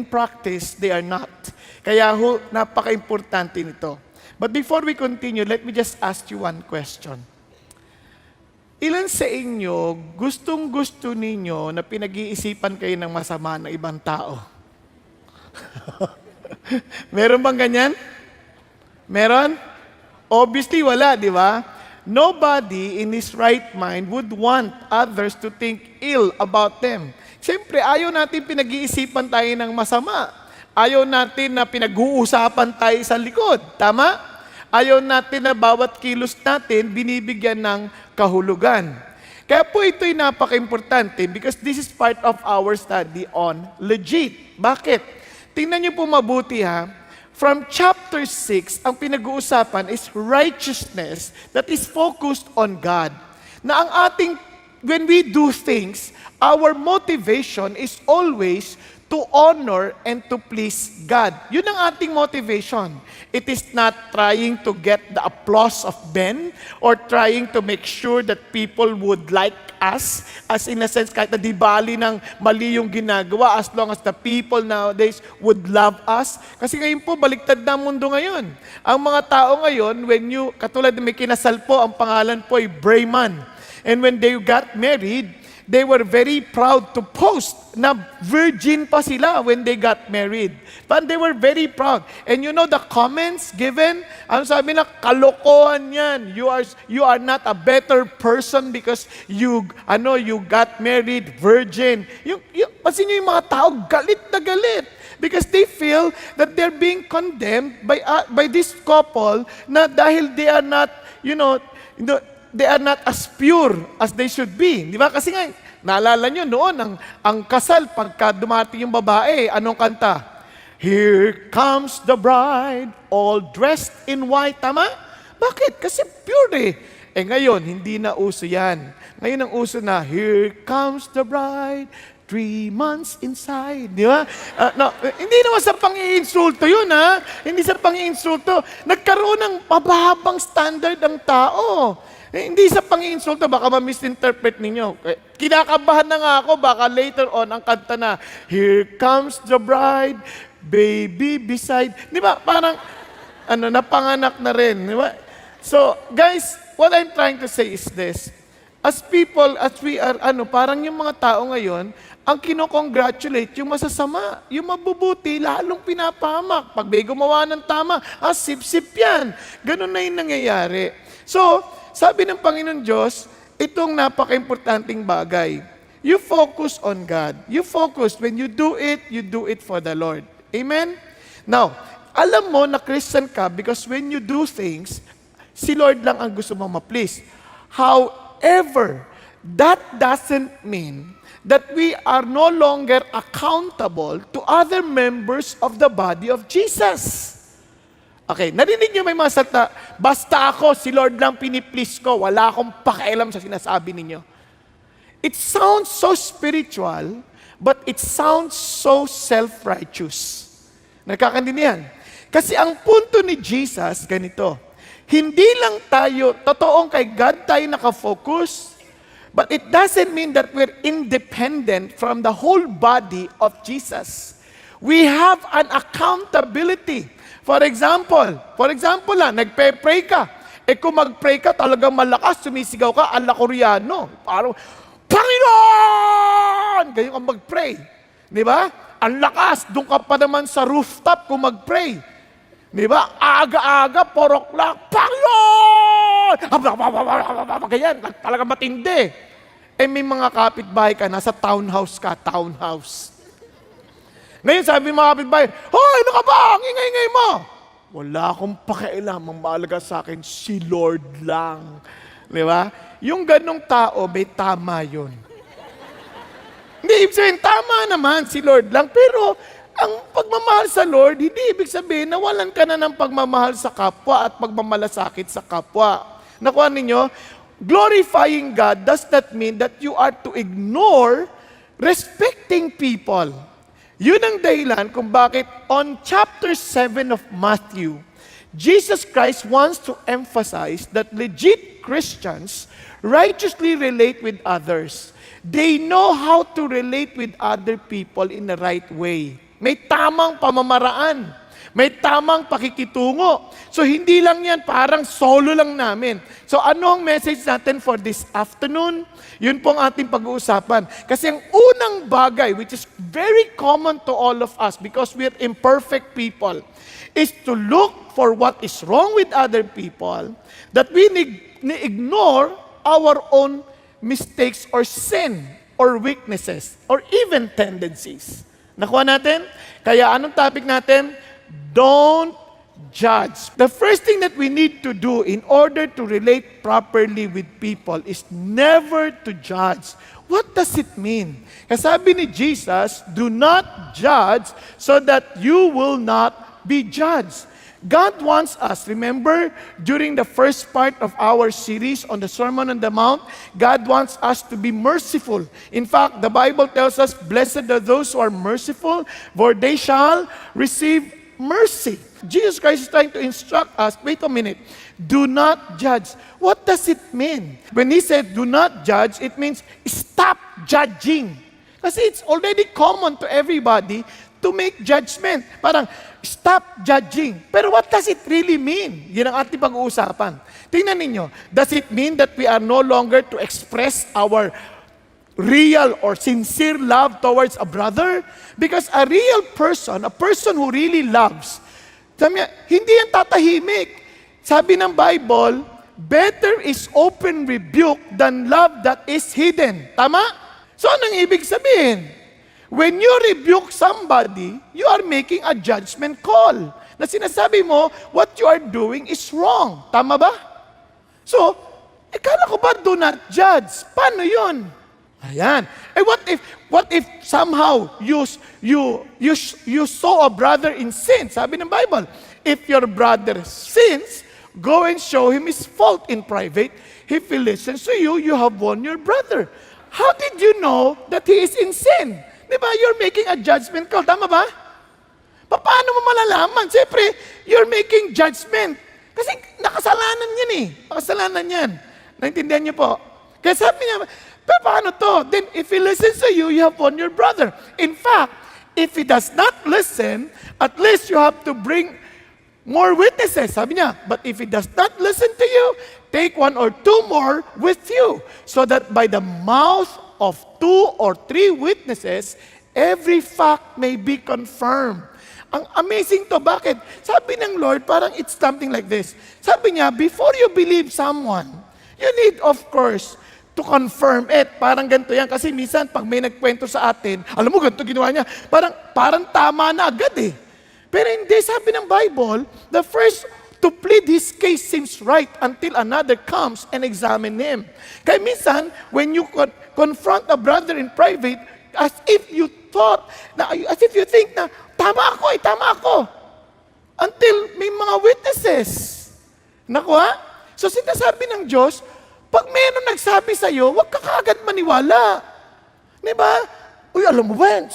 practice, they are not. Kaya napaka-importante nito. But before we continue, let me just ask you one question. Ilan sa inyo gustong-gusto ninyo na pinag-iisipan kayo ng masama ng ibang tao? Meron bang ganyan? Meron? Obviously, wala, di ba? Nobody in his right mind would want others to think ill about them. Siyempre, ayaw natin pinag-iisipan tayo ng masama. Ayaw natin na pinag-uusapan tayo sa likod. Tama? Ayaw natin na bawat kilos natin binibigyan ng kahulugan. Kaya po ito'y napaka-importante because this is part of our study on legit. Bakit? Tingnan niyo po mabuti ha. From chapter 6, ang pinag-uusapan is righteousness that is focused on God. Na ang ating, when we do things, our motivation is always to honor and to please God. Yun ang ating motivation. It is not trying to get the applause of men or trying to make sure that people would like us. As in a sense, kahit na di bali ng mali yung ginagawa, as long as the people nowadays would love us. Kasi ngayon po, baliktad na ang mundo ngayon. Ang mga tao ngayon, katulad na may kinasal po, ang pangalan po ay Brayman. And when they got married, they were very proud to post na virgin pa sila when they got married. But they were very proud. And you know the comments given? Ano sabi na, kalokohan yan. You are not a better person because you got married virgin. Kasi yung mga tao, galit na galit. Because they feel that they're being condemned by this couple na dahil they are not, they are not as pure as they should be. Di ba? Kasi nga, naalala nyo noon, ang kasal, pagka dumating yung babae, anong kanta? Here comes the bride, all dressed in white. Tama? Bakit? Kasi pure eh. Ngayon, hindi na uso yan. Ngayon ang uso na, here comes the bride, 3 months inside. Di ba? Hindi naman sa pang-iinsulto yun, ha? Hindi sa pang-iinsulto. Nagkaroon ng mabahabang standard ang tao. Hindi sa pang-iinsulto, baka ma-misinterpret ninyo. Kinakabahan na nga ako, baka later on, ang kanta na, here comes the bride, baby beside. Di ba? Parang, napanganak na rin. Di ba? So, guys, what I'm trying to say is this. As people, as we are, parang yung mga tao ngayon, ang kinokongratulate yung masasama, yung mabubuti, lalong pinapahamak. Pag may gumawa ng tama, sip-sip yan. Ganun na yung nangyayari. So, sabi ng Panginoon Diyos, itong napaka-importanting bagay. You focus on God. You focus. When you do it for the Lord. Amen? Now, alam mo na Christian ka because when you do things, si Lord lang ang gusto mong ma-please. However, that doesn't mean that we are no longer accountable to other members of the body of Jesus. Okay, narinig niyo may mga salita, basta ako, si Lord lang piniplease ko, wala akong pakialam sa sinasabi ninyo. It sounds so spiritual, but it sounds so self-righteous. Nakakaintindihan? Kasi ang punto ni Jesus, ganito, hindi lang tayo, totoong kay God tayo nakafocus, but it doesn't mean that we're independent from the whole body of Jesus. We have an accountability. For example nagpe-pray ka. Kung mag-pray ka, talagang malakas, sumisigaw ka, ala Koreano. Parang, Panginoon! Ganyan ka mag-pray. Di ba? Ang lakas, doon ka pa naman sa rooftop kung mag-pray. Di ba? Aga-aga, 4 o'clock, Panginoon! Ganyan, talagang matindi. May mga kapitbahay ka, nasa townhouse. Ngayon sabi mga kapitbahay, hoy, ano ka ba? Ang ingay-ingay mo. Wala akong pakialam, ang mahalaga sa akin, si Lord lang. Di ba? Yung ganong tao, may tama yun. Hindi ibig sabihin, tama naman si Lord lang, pero ang pagmamahal sa Lord, hindi ibig sabihin na walan ka na ng pagmamahal sa kapwa at pagmamalasakit sa kapwa. Nakuha ninyo? Glorifying God does not mean that you are to ignore respecting people. Yun ang dahilan kung bakit on chapter 7 of Matthew, Jesus Christ wants to emphasize that legit Christians righteously relate with others. They know how to relate with other people in the right way. May tamang pamamaraan. May tamang pakikitungo. So hindi lang yan, parang solo lang namin. So ano ang message natin for this afternoon? Yun po ang ating pag-uusapan. Kasi ang unang bagay, which is very common to all of us because we're imperfect people, is to look for what is wrong with other people, that we ignore our own mistakes or sin or weaknesses or even tendencies. Nakuha natin? Kaya anong topic natin? Don't judge. The first thing that we need to do in order to relate properly with people is never to judge. What does it mean? Kasi sabi ni Jesus, do not judge so that you will not be judged. God wants us, remember, during the first part of our series on the Sermon on the Mount, God wants us to be merciful. In fact, the Bible tells us, blessed are those who are merciful, for they shall receive mercy. Jesus Christ is trying to instruct us, wait a minute, do not judge. What does it mean? When He said, do not judge, it means stop judging. Kasi it's already common to everybody to make judgment. Parang, stop judging. Pero what does it really mean? Yan ang ating pag-uusapan. Tingnan ninyo, does it mean that we are no longer to express our real or sincere love towards a brother? Because a real person, a person who really loves, sabi niya, hindi yan tatahimik. Sabi ng Bible, better is open rebuke than love that is hidden. Tama? So anong ibig sabihin? When you rebuke somebody, you are making a judgment call. Na sinasabi mo, what you are doing is wrong. Tama ba? So, kala ko ba do not judge? Paano yun? Ayan. What if somehow you saw a brother in sin? Sabi ng Bible, if your brother sins, go and show him his fault in private. If he listens to you, you have won your brother. How did you know that he is in sin? Di ba? You're making a judgment call. Tama ba? Paano mo malalaman? Siyempre, you're making judgment. Kasi nakasalanan yan eh. Nakasalanan yan. Naintindihan niyo po? Kaya sabi niya, pero paano to? Then if he listens to you, you have won your brother. In fact, if he does not listen, at least you have to bring more witnesses. Sabi niya, but if he does not listen to you, take one or two more with you, so that by the mouth of 2 or 3 witnesses, every fact may be confirmed. Ang amazing to, bakit? Sabi ng Lord, parang it's something like this. Sabi niya, before you believe someone, you need, of course, to confirm it. Parang ganito yan. Kasi minsan, pag may nagkwento sa atin, alam mo, ganito ginawa niya, parang tama na agad eh. Pero hindi, sabi ng Bible, the first to plead his case seems right until another comes and examine him. Kaya minsan, when you confront a brother in private, as if you think na, tama ako. Until may mga witnesses. Nakuha? So sinasabi ng Diyos, pag mayroon nagsabi sa'yo, huwag ka kaagad maniwala. Di ba? Uy, alam mo ba yan?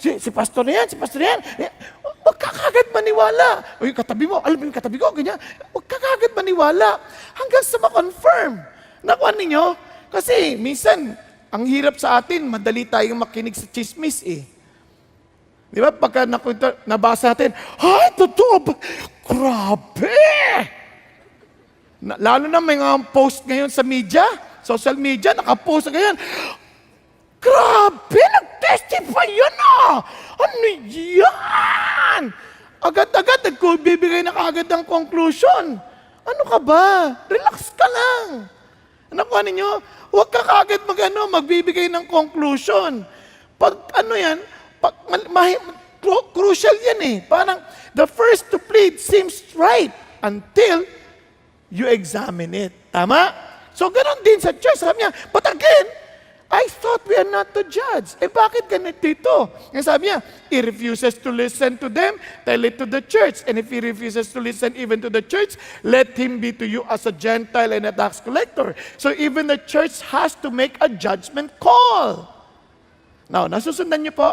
Si pastor na yan, huwag ka kaagad maniwala. Uy, katabi mo, alam mo yung katabi ko, ganyan. Huwag ka kaagad maniwala. Hanggang sa ma-confirm. Nakuha ninyo? Kasi minsan, ang hirap sa atin, madali tayong makinig sa chismis eh. Di ba? Pagka nabasa natin, ay, totoo ba? Grabe! Lalo na may mga post ngayon sa media, social media, nakapost na ganyan. Grabe! Nag-testify yan ah! Ano yan? Agad-agad, nagbibigay na kaagad ng conclusion. Ano ka ba? Relax ka lang. Ano ko ninyo? Huwag ka kaagad magbibigay ng conclusion. Pag crucial yan eh. Parang, the first to plead seems right until you examine it. Tama? So, ganoon din sa church. Sabi niya, but again, I thought we are not to judge. Bakit ganito ito? Yung sabi niya, he refuses to listen to them, tell it to the church. And if he refuses to listen even to the church, let him be to you as a Gentile and a tax collector. So even the church has to make a judgment call. Now, nasusundan niyo po?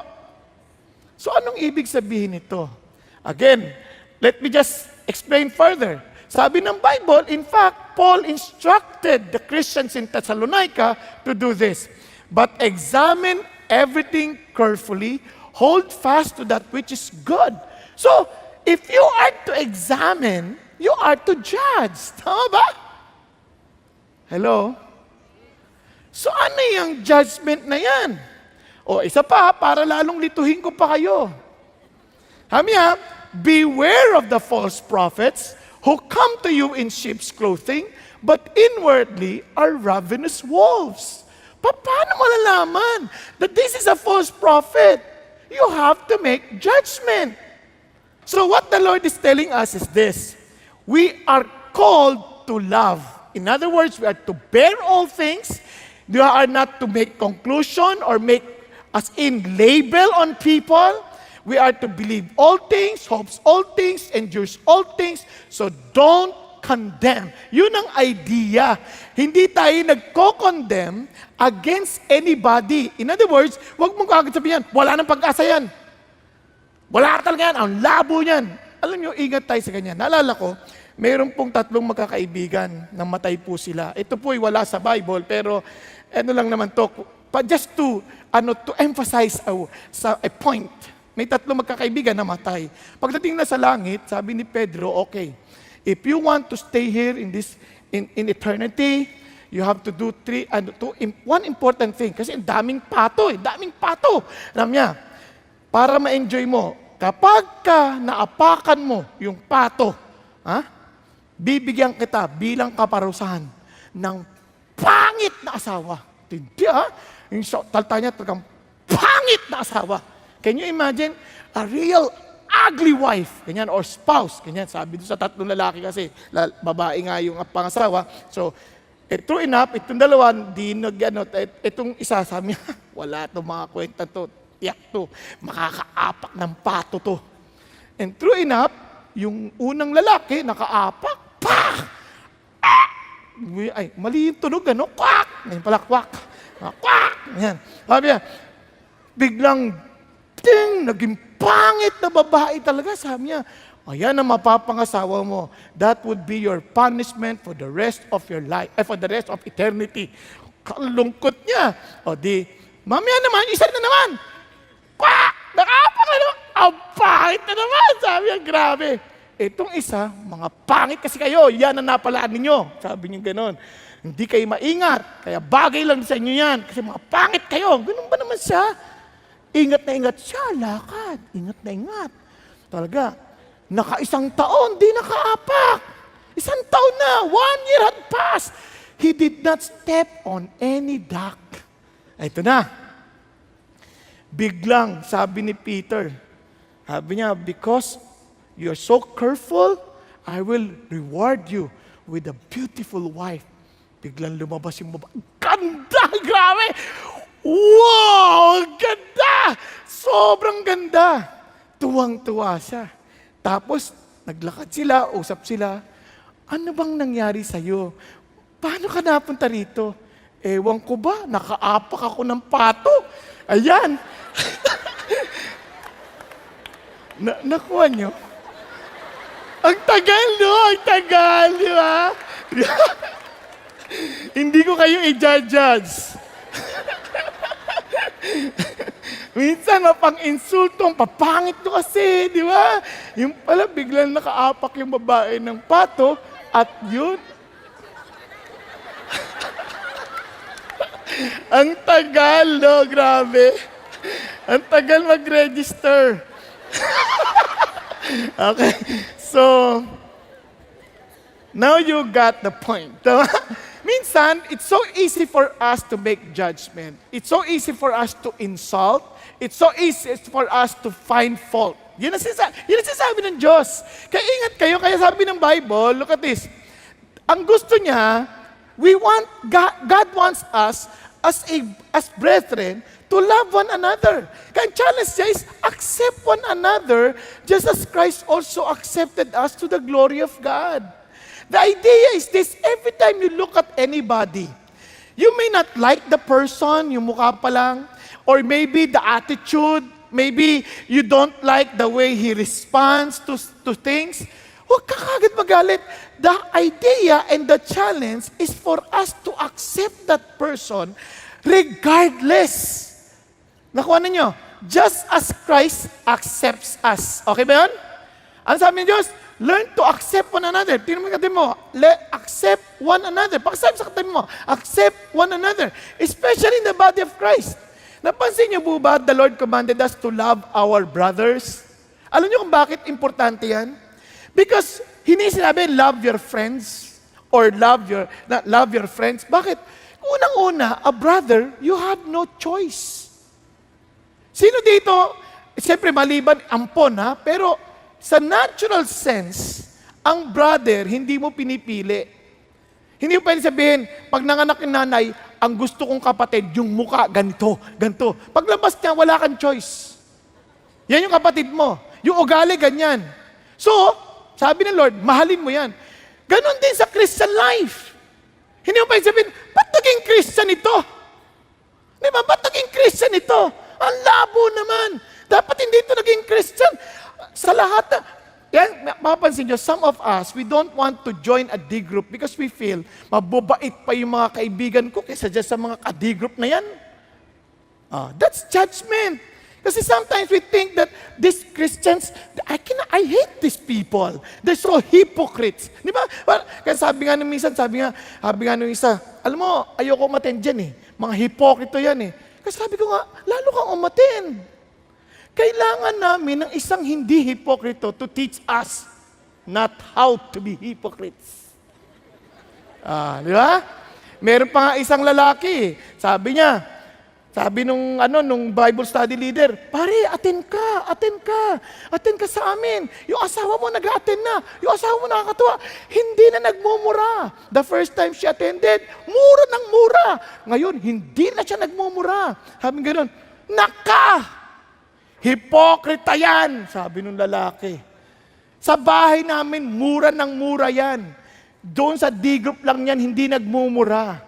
So anong ibig sabihin nito? Again, let me just explain further. Sabi ng Bible, in fact, Paul instructed the Christians in Thessalonica to do this. But examine everything carefully, hold fast to that which is good. So, if you are to examine, you are to judge. Tama ba? Hello? So, ano yung judgment na yan? O, isa pa, para lalong lituhin ko pa kayo. Beware of the false prophets who come to you in sheep's clothing, but inwardly are ravenous wolves. Paano malalaman that this is a false prophet? You have to make judgment. So what the Lord is telling us is this: we are called to love. In other words, we are to bear all things. We are not to make conclusion or make as in label on people. We are to believe all things, hopes all things, endures all things. So don't condemn. Yun ang idea. Hindi tayo nagko-condemn against anybody. In other words, huwag mong kagad sabihin, wala nang pag-asa yan. Wala talaga yan. Ang labo niyan. Alam niyo, ingat tayo sa ganyan. Naalala ko, mayroon pong 3 magkakaibigan na matay po sila. Ito po ay wala sa Bible, pero ano lang naman to, just to emphasize a point. May 3 magkakaibigan na matay. Pagdating na sa langit, sabi ni Pedro, okay, if you want to stay here in eternity, you have to do one important thing. Kasi daming pato. Alam niya, para ma-enjoy mo, kapag ka naapakan mo yung pato, bibigyan kita bilang kaparusahan ng pangit na asawa. Hindi yung talta niya talagang pangit na asawa. Can you imagine? A real ugly wife, ganyan, or spouse, ganyan. Sabi doon sa 3 lalaki kasi, babae nga yung pangasawa. So, true enough, itong dalawa, itong isa, sabi niya, wala itong mga kwenta to, tiyak to, makakaapak ng pato to. And true enough, yung unang lalaki, nakaapak, pak! Ay, mali yung tunog, kwak! Ngayon pala, kwak! Kwak! Ganyan. Sabi niya, biglang, naging pangit na babae talaga. Sabi niya, ayan ang mapapangasawa mo. That would be your punishment for the rest of your life, for the rest of eternity. Kalungkot niya. O di, mamaya naman, isa na naman. Kwak! Nakapang ang pangit na naman. Sabi niya, grabe. Itong isa, mga pangit kasi kayo, yan ang napalaan ninyo. Sabi niya gano'n. Hindi kayo maingat, kaya bagay lang sa inyo yan. Kasi mga pangit kayo. Ganun ba naman siya? Ingat na ingat siya, lakad. Ingat na ingat. Talaga, naka-1 taon, di nakaapak. 1 taon na, 1 year had passed. He did not step on any duck. Ito na. Biglang, sabi ni Peter, sabi niya, because you're so careful, I will reward you with a beautiful wife. Biglang lumabas yung babae. Ganda! Grabe! Wow! Ganda! Sobrang ganda! Tuwang-tuwa siya. Tapos, naglakad sila, usap sila. Ano bang nangyari sa'yo? Paano ka napunta rito? Ewan ko ba? Nakaapak ako ng pato. Ayan. Nakuha nyo? Ang tagal, no? Ang tagal, di ba? Hindi ko kayo i-judge. Minsan, mapang-insultong, papangit ko kasi, di ba? Yung pala, biglang nakaapak yung babae ng pato, at yun. Ang tagal, no? Grabe. Ang tagal mag-register. Okay. So, now you got the point. Minsan, it's so easy for us to make judgment. It's so easy for us to insult. It's so easy for us to find fault. Yun ang sinasabi ng Diyos. Kaya ingat kayo, kaya sabi ng Bible, look at this. Ang gusto niya, God wants us as brethren to love one another. Kaya ang challenge niya is accept one another just as Christ also accepted us to the glory of God. The idea is this: every time you look at anybody, you may not like the person, yung mukha pa lang, or maybe the attitude, maybe you don't like the way he responds to things. Huwag ka kagad magalit. The idea and the challenge is for us to accept that person regardless. Nakuha ninyo? Just as Christ accepts us. Okay ba yun? Ano sabi ng Diyos? Learn to accept one another. Tingnan mo yung katabi mo. Accept one another. Pag-sabi sa katabi mo, accept one another. Especially in the body of Christ. Napansin niyo po ba, the Lord commanded us to love our brothers? Alam niyo kung bakit importante yan? Because hindi sinabi, love your friends or love your friends. Bakit? Unang-una, a brother, you have no choice. Sino dito? Siyempre, maliban, ampon ha? Pero sa natural sense, ang brother, hindi mo pinipili. Hindi mo pwede sabihin, pag nanganak yung nanay, ang gusto kong kapatid, yung muka, ganito, ganito. Paglabas niya, wala kang choice. Yan yung kapatid mo. Yung ugali, ganyan. So, sabi ng Lord, mahalin mo yan. Ganon din sa Christian life. Hindi mo pwede sabihin, ba't naging Christian ito? Di ba? Ba't naging Christian ito? Ang labo naman. Dapat hindi ito naging Christian. Sa lahat na, yan, mapapansin nyo, some of us, we don't want to join a D group because we feel mababait pa yung mga kaibigan ko kaysa dyan sa mga ka-D group na yan. That's judgment. Kasi sometimes we think that these Christians, I hate these people. They're so hypocrites. Di ba? Kaya sabi nga nung isa, alam mo, ayoko umattend dyan eh. Mga hipokrito yan eh. Kasi sabi ko nga, lalo kang umattend. Kailangan namin ng isang hindi hipokrito to teach us not how to be hypocrites. Di ba? Meron pa nga isang lalaki. Sabi nung Bible study leader, pare, attend ka sa amin. Yung asawa mo nag-attend na. Yung asawa mo nakakatuwa. Hindi na nagmumura. The first time she attended, mura ng mura. Ngayon, hindi na siya nagmumura. Sabi gano'n, hipokrita yan, sabi nung lalaki. Sa bahay namin, mura ng mura yan. Doon sa D-group lang yan, hindi nagmumura.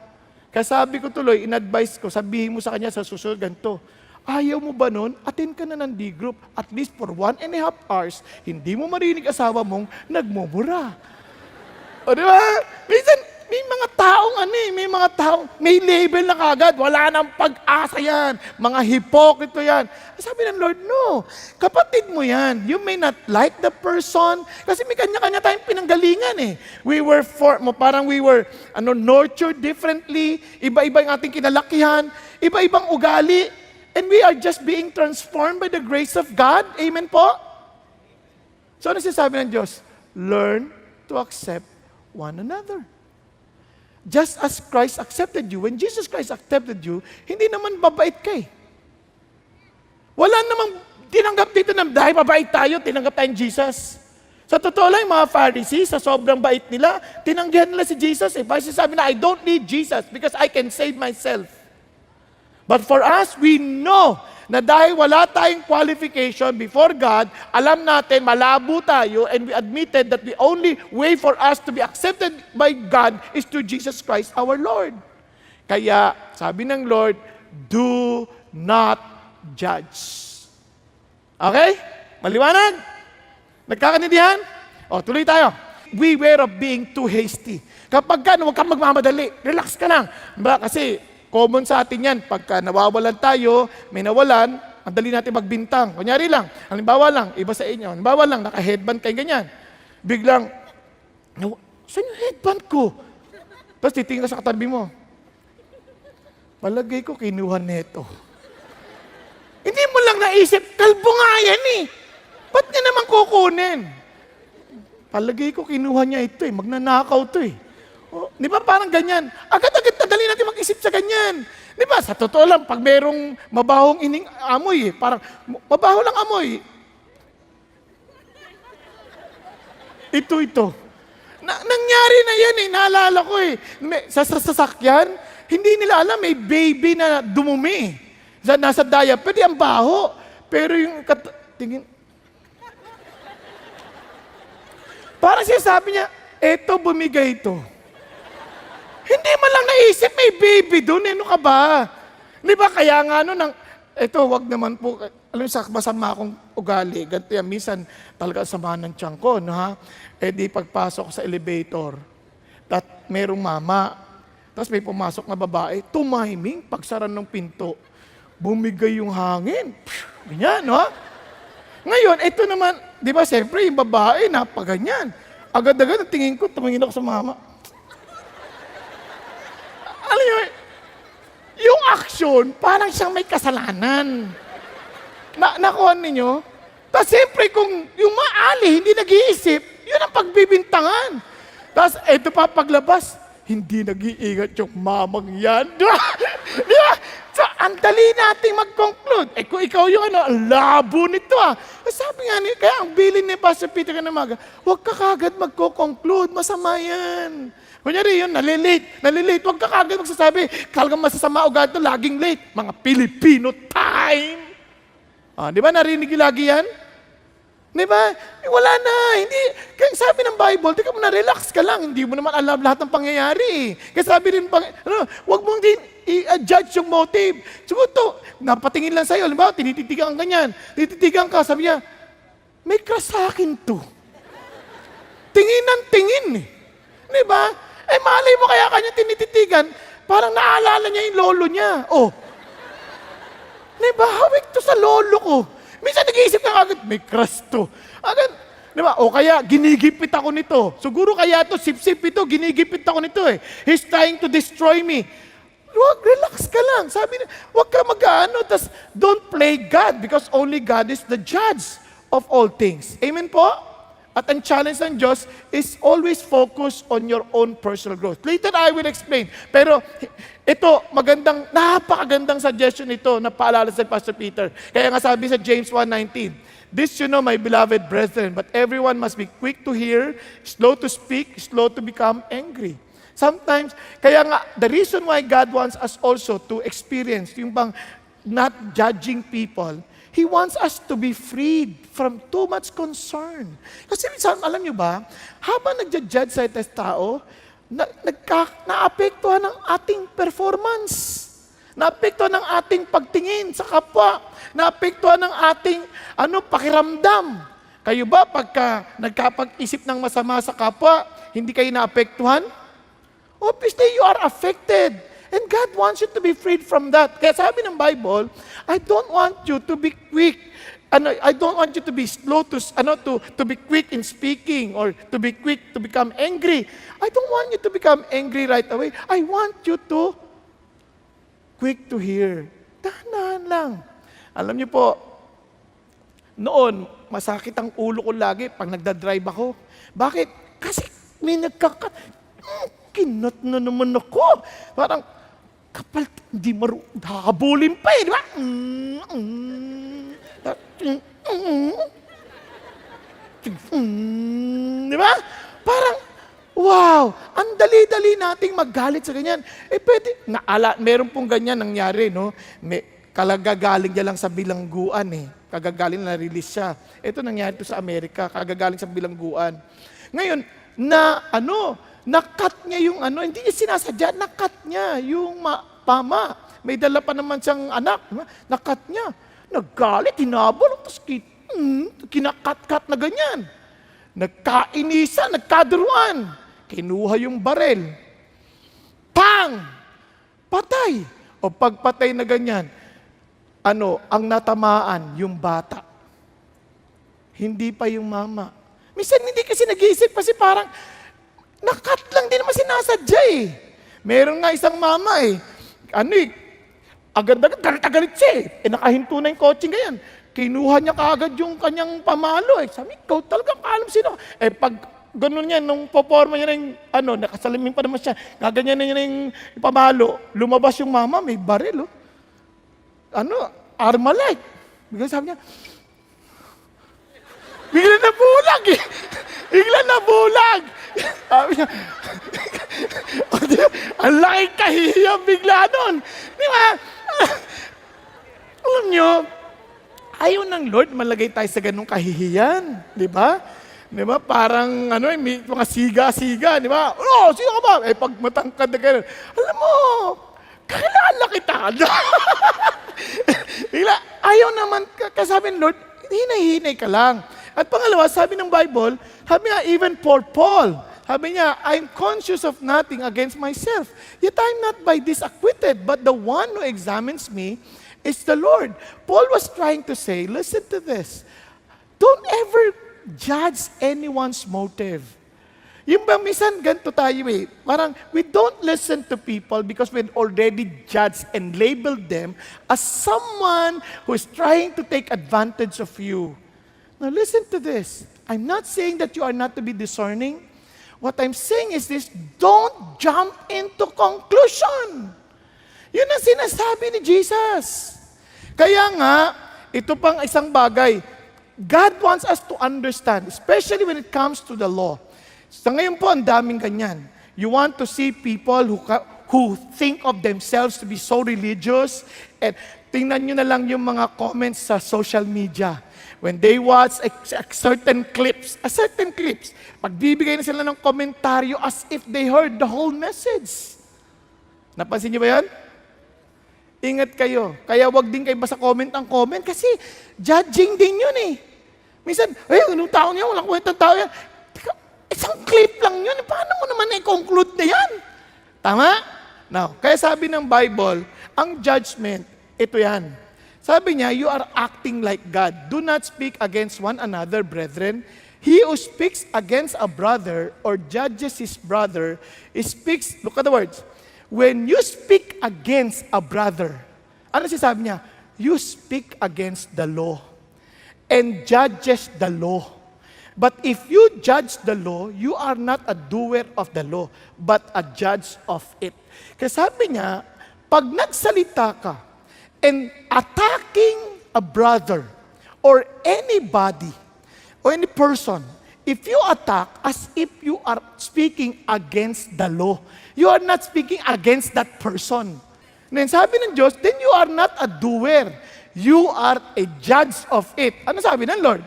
Kaya sabi ko tuloy, in-advise ko, sabihin mo sa kanya sa susunod ganito, ayaw mo ba nun? Attend ka na ng D-group, at least for 1.5 hours, hindi mo marinig asawa mong nagmumura. O di ba? Minsan, may label na kagad, wala nang pag-asa yan, mga hipokrito yan. Sabi ng Lord, no, kapatid mo yan. You may not like the person, kasi may kanya-kanya tayong pinanggalingan eh. We were nurtured differently, iba-iba yung ating kinalakihan, iba-ibang ugali, and we are just being transformed by the grace of God. Amen po? So ano sinasabi ng Diyos? Learn to accept one another. Just as Christ accepted you, when Jesus Christ accepted you, hindi naman babait ka eh. Wala namang tinanggap dito na dahil mabait tayo, tinanggap tayong Jesus. Sa totoo lang, yung mga Pharisees, sa sobrang bait nila, tinanggihan nila si Jesus eh. Kasi sabi na, I don't need Jesus because I can save myself. But for us, we know na dahil wala tayong qualification before God, alam natin, malabo tayo, and we admitted that the only way for us to be accepted by God is through Jesus Christ our Lord. Kaya, sabi ng Lord, do not judge. Okay? Maliwanag? Nagkakaintindihan? Tuloy tayo. Beware of being too hasty. Kapag huwag kang magmamadali, relax ka lang. Kasi, common sa atin yan, pagka nawawalan tayo, may nawalan, ang dali natin magbintang. Kunyari lang, halimbawa lang, iba sa inyo, halimbawa lang, naka-headband kayo ganyan. Biglang, saan yung headband ko? Tapos titingin ka sa katabi mo. Palagay ko, kinuha neto. Hindi mo lang naisip, kalbo nga yan eh. Ba't niya naman kukunin? Palagay ko, kinuha niya ito eh, magnanakaw to eh. Di ba parang ganyan? Agad-agad dali natin mag-isip sa ganyan. Di ba? Sa totoo lang, pag merong mabahong amoy, parang mabaho lang amoy. Ito. Nangyari na yan eh, naalala ko eh. Sa sasakyan, hindi nila alam, may baby na dumumi. Nasa diaper, pwede ang baho. Pero yung tingin, parang siya sabi niya, eto bumigay ito. Hindi man lang naisip, may baby doon. Ano ka ba? Di ba kaya nga wag naman po, alam sa masama akong ugali, ganito yan, minsan talaga sama ng tiyan ko, no ha? Di pagpasok sa elevator, merong mama, tapos may pumasok na babae, tumiming, pagsara ng pinto. bumigay yung hangin. Ganyan, no? Ngayon, ito naman, di ba, siyempre, yung babae, napaganyan. Agad-agad, ang tingin ko, tumingin ako sa mama. Alam niyo, yung action, parang siyang may kasalanan. Nakuha ninyo? Tapos siyempre, kung yung maali, hindi nag-iisip, yun ang pagbibintangan. Tapos, eto pa, paglabas, hindi nag-iingat yung mamang yan. Di ba? So, ang dali nating mag-conclude. Kung ikaw yung ang labo nito Sabi nga niya, kaya ang bilin ni Pastor Peter Kanamaga, huwag ka kagad magko-conclude, masama yan. Kunyari yun, nalilate. Huwag ka kagad magsasabi, talagang masasama ugat ito, laging late. Mga Filipino time. Di ba narinig yung lagi yan? Di ba? Wala na. Hindi. Kaya sabi ng Bible, di ka mo na-relax ka lang. Hindi mo naman alam lahat ng pangyayari. Kaya sabi rin, huwag mong din i-judge yung motive. Siguro to, napatingin lang sa'yo. Halimbawa, tinititigan ka ganyan. Tinititigan ka, sabi niya, may crush sa akin to. Tingin ng tingin. Di ba? Malay mo kaya kanya tinititigan, parang naalala niya yung lolo niya. Di ba? Hawik to sa lolo ko. Minsan nag-iisip ka agad, may crush to. Agad, di ba? O kaya, ginigipit ako nito. Siguro kaya to, sip-sip ito, ginigipit ako nito He's trying to destroy me. Huwag, relax ka lang. Sabi niya, huwag ka mag-ano, don't play God because only God is the judge of all things. Amen po? At ang challenge ng Diyos is always focus on your own personal growth. Later, I will explain. Pero ito, napakagandang suggestion ito na paalala sa Pastor Peter. Kaya nga sabi sa James 1:19, this you know, my beloved brethren, but everyone must be quick to hear, slow to speak, slow to become angry. Sometimes, kaya nga, the reason why God wants us also to experience yung bang not judging people, He wants us to be freed from too much concern. Kasi minsan, alam nyo ba, habang nagja-judge sa tao, naapektuhan ng ating performance. Naapektuhan ng ating pagtingin sa kapwa. Naapektuhan ng ating pakiramdam. Kayo ba, pagka nagkapag-isip ng masama sa kapwa, hindi kayo naapektuhan? Obviously, you are affected. And God wants you to be freed from that. Kaya sabi ng Bible, I don't want you to be quick. I don't want you to be slow to be quick in speaking or to be quick to become angry. I don't want you to become angry right away. I want you to quick to hear. Dahan-dahan lang. Alam niyo po, noon, masakit ang ulo ko lagi pag nagdadrive ako. Bakit? Kasi may kinot na naman ako. Parang, kapal, hindi habulin pa di ba? Di ba? Parang, wow, ang dali-dali nating maggalit sa ganyan. Pwede, meron pong ganyan nangyari, no? Kalagagaling niya lang sa bilangguan Kagagaling na-release siya. Ito nangyari to sa Amerika, kagagaling sa bilangguan. Ngayon, nakat niya yung hindi niya sinasadya, nakat niya yung pama. May dala pa naman siyang anak. Nakat niya. Naggalit, hinabol, tapos kinakat-kat na ganyan. Nagkainisa, nagkaduruan. Kinuha yung barel. Pang! Patay. O pagpatay na ganyan, ang natamaan, yung bata. Hindi pa yung mama. Minsan hindi kasi nag-iisip kasi parang, nakat lang din naman sinasadya Meron nga isang mama agad-agad, galit siya nakahinto na yung kotse ganyan. Kinuha niya kaagad yung kanyang pamalo Sabi, ikaw talagang alam sino. Pag ganun niya, nung poporma niya yung, nakasalamin pa naman siya, gaganyan na niya yung pamalo, lumabas yung mama, may baril, Armalite. Bigla sabi niya, bigla nabulag Bigla nabulag. Sabi niya, ang laking kahiyang bigla nun. Di ba? Alam niyo, ayaw ng Lord malagay tayo sa ganung kahihiyan. Di ba? Di ba? Parang, may mga siga-siga. Di ba? Sino ka ba? Pag matangkad na gano'n. Alam mo, kakilala kita. Bigla, ayaw naman, kasabi ng Lord, hinay-hinay ka lang. At pangalawa, sabi ng Bible, sabi nga, even for Paul, sabi niya, I'm conscious of nothing against myself. Yet I'm not by this acquitted, but the one who examines me It's the Lord. Paul was trying to say, listen to this. Don't ever judge anyone's motive. Yung ba, minsan ganito tayo eh. Parang, we don't listen to people because we've already judged and labeled them as someone who is trying to take advantage of you. Now listen to this. I'm not saying that you are not to be discerning. What I'm saying is this, don't jump into conclusion. Yun ang sinasabi ni Jesus. Kaya nga, ito pang isang bagay, God wants us to understand, especially when it comes to the law. Sa ngayon po, ang daming ganyan. You want to see people who think of themselves to be so religious, and tingnan nyo na lang yung mga comments sa social media. When they watch a certain clips, pagbibigay na sila ng komentaryo as if they heard the whole message. Napansin niyo ba yan? Ingat kayo. Kaya wag din kayo basta comment ang comment kasi judging din yun eh. Minsan, anong tao niya? Walang kwentang tao yan. Isang clip lang yun. Paano mo naman i-conclude na yan? Tama? Now, kaya sabi ng Bible, ang judgment, ito yan. Sabi niya, you are acting like God. Do not speak against one another, brethren. He who speaks against a brother or judges his brother, speaks, look at the words, when you speak against a brother, ano sabi niya? You speak against the law and judges the law. But if you judge the law, you are not a doer of the law, but a judge of it. Kaya sabi niya, pag nagsalita ka and attacking a brother or anybody or any person, if you attack as if you are speaking against the law, you are not speaking against that person. Then sabi ng Diyos, then you are not a doer. You are a judge of it. Ano sabi ng Lord?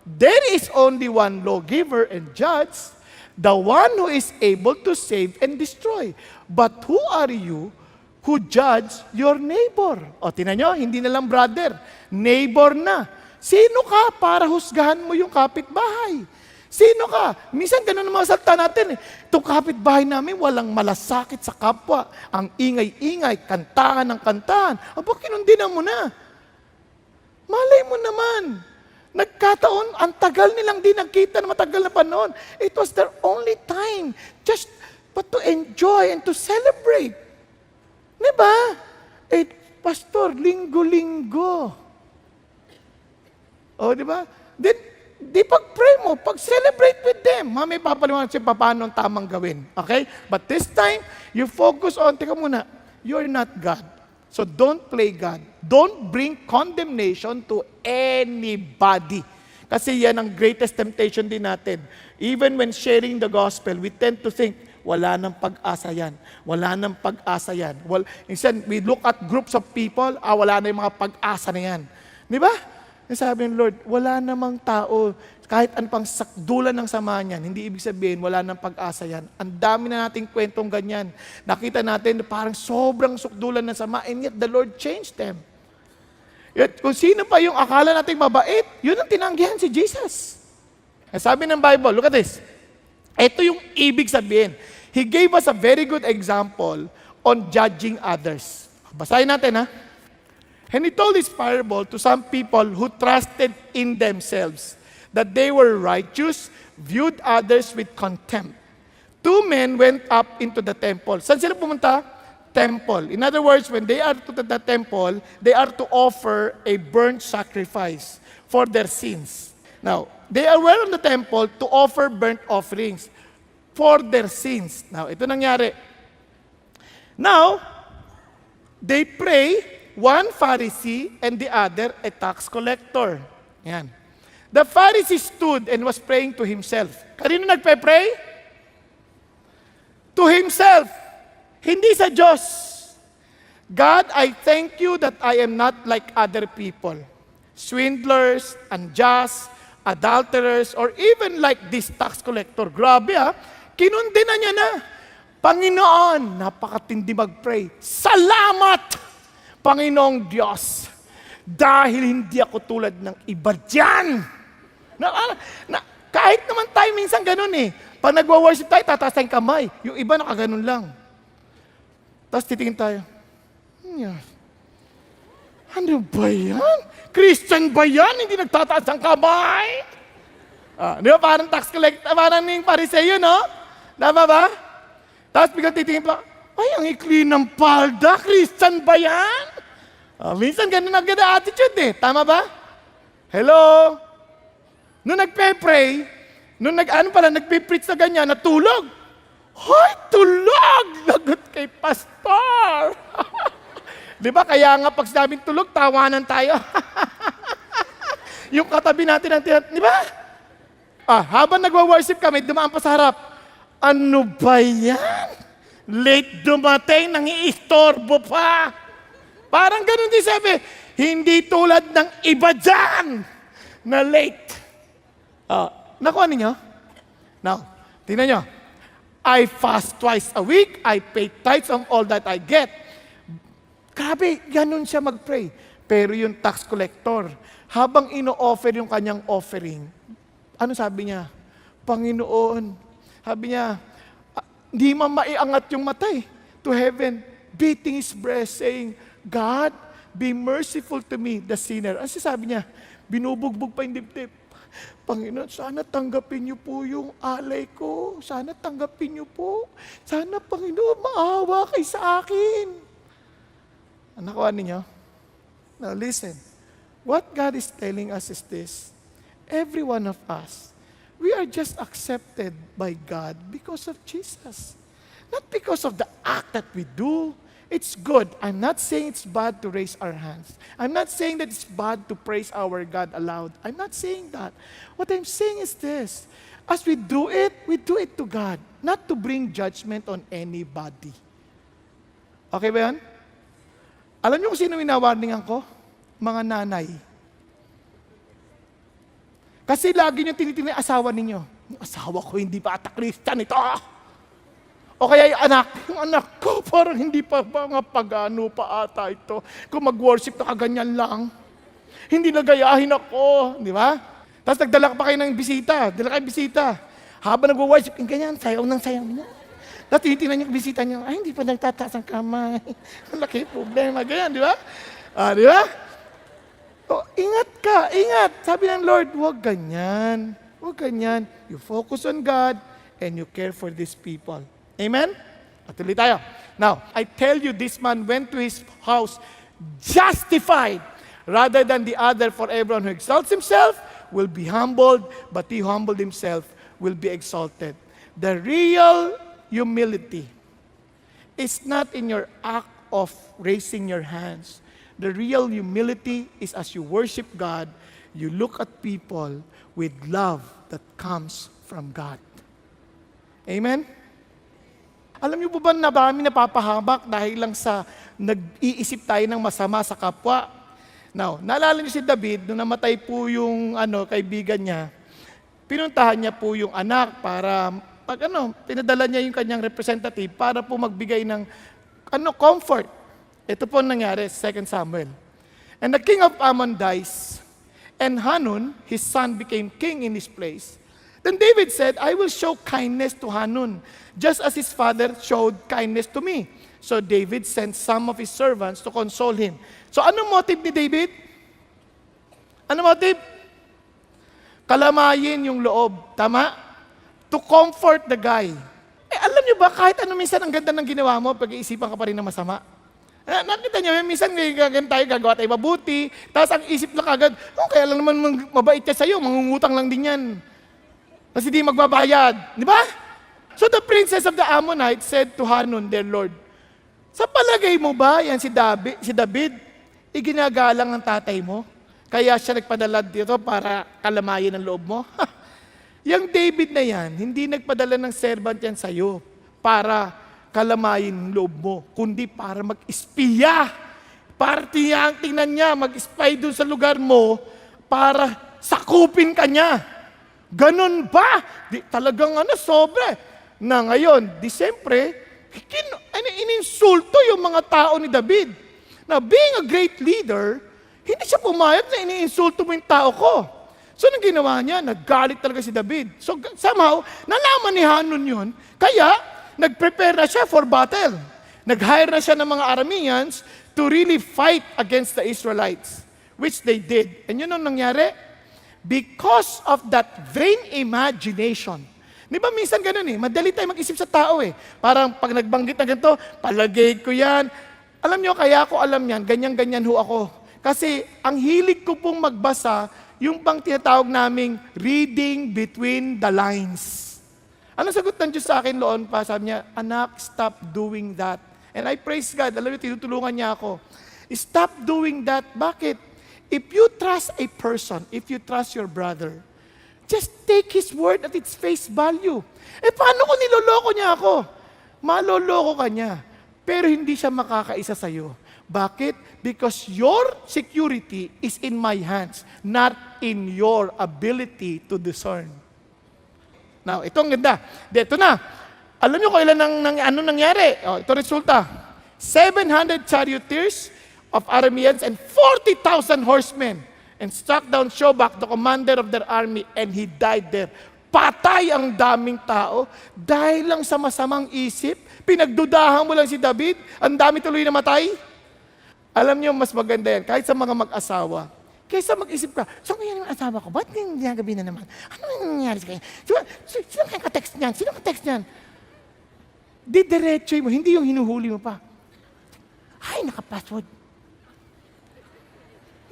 There is only one lawgiver and judge, the one who is able to save and destroy. But who are you who judge your neighbor? O, tinan nyo, hindi na lang brother, neighbor na. Sino ka para husgahan mo yung kapitbahay? Sino ka? Minsan ganun ang mga salita natin eh. Itong kapitbahay namin, walang malasakit sa kapwa. Ang ingay-ingay, kantahan ng kantahan. Aba, kinundinan mo na. Malay mo naman. Nagkataon, ang tagal nilang di nagkita na matagal na panahon. It was their only time just but to enjoy and to celebrate. Diba? Eh, pastor, linggo-linggo. O, diba? Di pag-pray mo, pag-celebrate with them. May papaliwanag siya paano ang tamang gawin. Okay? But this time, you focus on, teka muna, you're not God. So don't play God. Don't bring condemnation to anybody. Kasi yan ang greatest temptation din natin. Even when sharing the gospel, we tend to think, wala nang pag-asa yan. Wala nang pag-asa yan. Instead, we look at groups of people, wala na yung mga pag-asa na yan. Di ba? Sabi ng Lord, wala namang tao, kahit ano pang sakdulan ng sama niyan, hindi ibig sabihin, wala nang pag-asa yan. Ang dami na nating kwentong ganyan. Nakita natin na parang sobrang sukdulan ng sama, and yet the Lord changed them. Yet, kung sino pa yung akala nating mabait, yun ang tinanggihan si Jesus. Sabi ng Bible, look at this. Ito yung ibig sabihin. He gave us a very good example on judging others. Basahin natin, ha? And he told this parable to some people who trusted in themselves, that they were righteous, viewed others with contempt. Two men went up into the temple. Saan sila pumunta? Temple. In other words, when they are to the temple, they are to offer a burnt sacrifice for their sins. Now, they were in the temple to offer burnt offerings for their sins. Now, ito nangyari. Now, they pray, one Pharisee and the other a tax collector. Yan. The Pharisee stood and was praying to himself. Kanino nagpe-pray? To himself. Hindi sa Diyos. God, I thank you that I am not like other people. Swindlers, unjust, adulterers, or even like this tax collector. Grabe ha. Kinundina niya na. Panginoon, napakatindi mag-pray. Salamat! Panginoong Diyos, dahil hindi ako tulad ng iba dyan. Kahit naman tayo minsan ganun eh. Pag nagwa-worship tayo, tataas tayong kamay. Yung iba nakaganon lang. Tapos titingin tayo. Ano ba yan? Christian ba yan? Hindi nagtataas ang kamay? Di ba parang tax collector, parang yung Pariseo, no? Tama ba? Tapos biglang titingin pa, ay, ang ikli ng palda, Christian ba yan? Minsan ganun ang ganda attitude eh. Tama ba? Hello? Nung nagpe-pray, nagpe-preach na ganyan, natulog. Hoy, tulog! Lagot kay pastor! Di ba? Kaya nga pag sinabing tulog, tawanan tayo. Yung katabi natin ang di ba? Habang nagwa-worship kami, dumaan pa sa harap. Ano ba yan? Late dumating, nangiistorbo pa. Parang ganun din sabi, hindi tulad ng iba dyan na late. Nakuha ninyo? Now, tingnan nyo. I fast twice a week. I pay tithes of all that I get. Grabe, ganun siya mag-pray. Pero yung tax collector, habang ino-offer yung kanyang offering, ano sabi niya? Panginoon, sabi niya, hindi maiangat yung matay to heaven, beating his breast, saying, God, be merciful to me, the sinner. Ano sabi niya? Binubugbog pa yung dibdib. Panginoon, sana tanggapin niyo po yung alay ko. Sana tanggapin niyo po. Sana, Panginoon, maawa kay sa akin. Nakuha ninyo? Now listen. What God is telling us is this. Every one of us, we are just accepted by God because of Jesus. Not because of the act that we do. It's good. I'm not saying it's bad to raise our hands. I'm not saying that it's bad to praise our God aloud. I'm not saying that. What I'm saying is this. As we do it to God. Not to bring judgment on anybody. Okay ba yan? Alam niyo kung sino winawarningan ko? Mga nanay. Kasi lagi niyo tinitingnan yung asawa ninyo. Yung asawa ko hindi pa ata Christian ito. O kaya yung anak ko, parang hindi pa mga pagano pa ata ito. Kung mag-worship na kaganyan lang. Hindi nagayahin ako. Di ba? Tapos nagdala pa kayo ng bisita. Dala kayo bisita. Habang nag-worship, yung ganyan, sayaw ng sayaw niya. Tapos tinitingnan niyo yung bisita niyo, ay, hindi pa nagtataas ang kamay. Ang laki problema. Ganyan, di ba? Di ba? O, ingat ka, ingat. Sabi ng Lord, huwag ganyan. Huwag ganyan. You focus on God and you care for these people. Amen? Patuloy tayo. Now, I tell you, this man went to his house justified rather than the other, for everyone who exalts himself will be humbled, but he who humbled himself will be exalted. The real humility is not in your act of raising your hands. The real humility is as you worship God, you look at people with love that comes from God. Amen? Alam niyo po ba na marami napapahamak dahil lang sa nag-iisip tayo ng masama sa kapwa? Now, naalala niyo si David, nung namatay po yung kaibigan niya, pinuntahan niya po yung anak para, pinadala niya yung kanyang representative para po magbigay ng comfort. Ito po nangyari, 2 Samuel. And the king of Ammon dies, and Hanun, his son, became king in his place. Then David said, I will show kindness to Hanun, just as his father showed kindness to me. So David sent some of his servants to console him. So anong motive ni David? Ano motive? Kalamayin yung loob. Tama? To comfort the guy. Alam niyo ba, kahit minsan ang ganda ng ginawa mo, pag-iisipan ka pa rin ng masama. Nakita niyo, minsan gagawa tayo mabuti, tapos ang isip lang agad, kaya lang naman mabait siya sa'yo, mangungutang lang din yan. Kasi di magbabayad. Di ba? So the princess of the Ammonites said to Hanun, their lord, sa palagay mo ba yan si David, iginagalang ng tatay mo? Kaya siya nagpadala dito para kalamayin ang loob mo? Yang David na yan, hindi nagpadala ng servant yan sa'yo para kalamayin ang loob mo, kundi para mag-espiya. Para tingnan niya, mag-spy dun sa lugar mo para sakupin ka niya. Ganon ba? Talagang sobra. Na ngayon, siyempre, ininsulto yung mga tao ni David. Now, being a great leader, hindi siya pumayag na iniinsulto mo yung tao ko. So, nang ginawa niya, naggalit talaga si David. So, somehow, nalaman ni Hanun yun, kaya, nag-prepare na siya for battle. Nag-hire na siya ng mga Arameans to really fight against the Israelites, which they did. And yun ang nangyari? Because of that vain imagination. Di ba minsan ganun madali tayo mag-isip sa tao Parang pag nagbanggit na ganito, palagay ko yan. Alam nyo, kaya ako alam yan, ganyan-ganyan ho ako. Kasi ang hilig ko pong magbasa, yung pang tinatawag naming reading between the lines. Ano sagot ng Diyos sa akin noon pa? Sabi niya, anak, stop doing that. And I praise God. Alam niyo, tinutulungan niya ako. Stop doing that. Bakit? If you trust a person, if you trust your brother, just take his word at its face value. Paano kung niloloko niya ako? Maloloko ka niya. Pero hindi siya makakaisa sa'yo. Bakit? Because your security is in my hands, not in your ability to discern. Now, ito ang ganda. Ito na. Alam niyo kung ilan ano nangyari? Ito resulta. 700 charioteers of Arameans and 40,000 horsemen and struck down Shobak, the commander of their army, and he died there. Patay ang daming tao dahil lang sa masamang isip. Pinagdudahan mo lang si David, ang dami tuloy na matay. Alam niyo, mas maganda yan, kahit sa mga mag-asawa. Kaysa mag-isip ka, so ngayon ang asawa ko, ba't ginagabi na naman? Ano nangyayari sa kanya? Sino kaya ka-text niyan? Sino ka-text niyan? Didiretso mo, hindi yung hinuhuli mo pa. Ay, naka-password.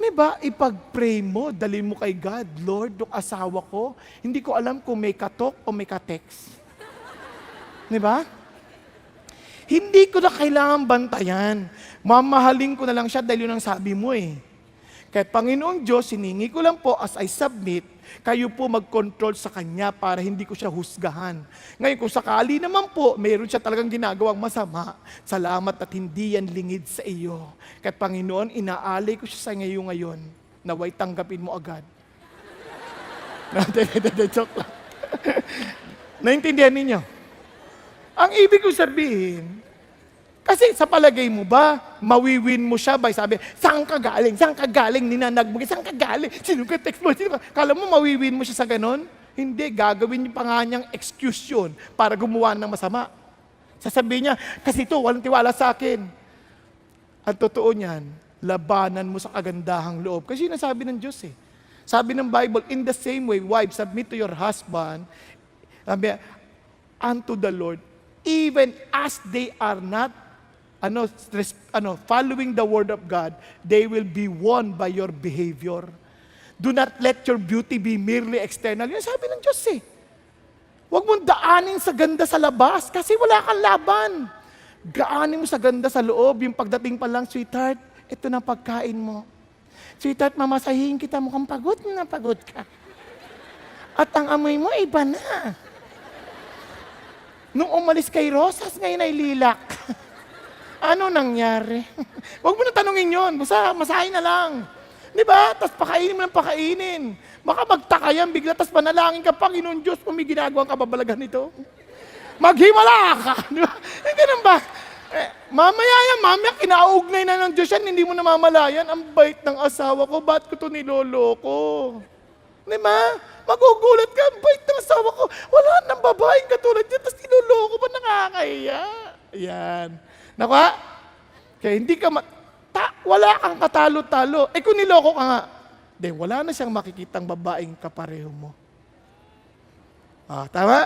May ba, ipag-pray mo, dali mo kay God, Lord, yung asawa ko, hindi ko alam kung may katok o may ka-text. Di ba? Hindi ko na kailangan bantayan. Mamahalin ko na lang siya dahil yun ang sabi mo Kahit Panginoong Diyos, siningi ko lang po as I submit, kayo po mag-control sa Kanya para hindi ko siya husgahan. Ngayon, kung sakali naman po, mayroon siya talagang ginagawang masama, salamat at hindi yan lingid sa iyo. Kahit Panginoon, inaalay ko siya sa ngayon, naway tanggapin mo agad. Joke lang. Naintindihan ninyo? Ang ibig ko sabihin, kasi sa palagay mo ba, mawiwin mo siya by sabi, saan ka galing? Saan ka galing? Ninanag mo, saan ka galing? Sino ka text mo? Kala mo mawiwin mo siya sa ganon? Hindi, gagawin niyo pa nga niyang excuse yun para gumawa ng masama. Sasabihin niya, kasi ito, walang tiwala sa akin. At totoo niyan, labanan mo sa kagandahang loob. Kasi yun ang sabi ng Diyos Sabi ng Bible, in the same way, wives, submit to your husband, unto the Lord, even as they are not following the word of God, they will be won by your behavior. Do not let your beauty be merely external. Yan sabi ng Diyos Huwag mong daanin sa ganda sa labas kasi wala kang laban. Gaanin mo sa ganda sa loob. Yung pagdating pa lang, sweetheart, ito na pagkain mo. Sweetheart, mamasahin kita, mukhang pagod na pagod ka. At ang amoy mo, iba na. Nung umalis kay Rosas, ngayon ay lilak. Ano nangyari? Huwag mo na tanungin yun. Basta masahin na lang. Di ba? Tapos pakainin mo ng pakainin. Baka magtaka yan, bigla, tapos panalangin ka, Panginoon Diyos, kung may ginagawang kababalagan nito. Maghimala ka. Di ba? Ganun ba? Mamaya kinaugnay na ng Diyos yan, hindi mo namamalayan. Ang bait ng asawa ko, ba't ko ito niloloko? Di ba? Magugulat ka, ang bait ng asawa ko. Wala nang babaeng katulad niya, tapos niloloko pa, nakakahiya. Yan. Nakuha? Kaya hindi ka, wala kang katalo-talo. Kung niloko ka nga, wala na siyang makikitang babaeng kapareho mo. Tama?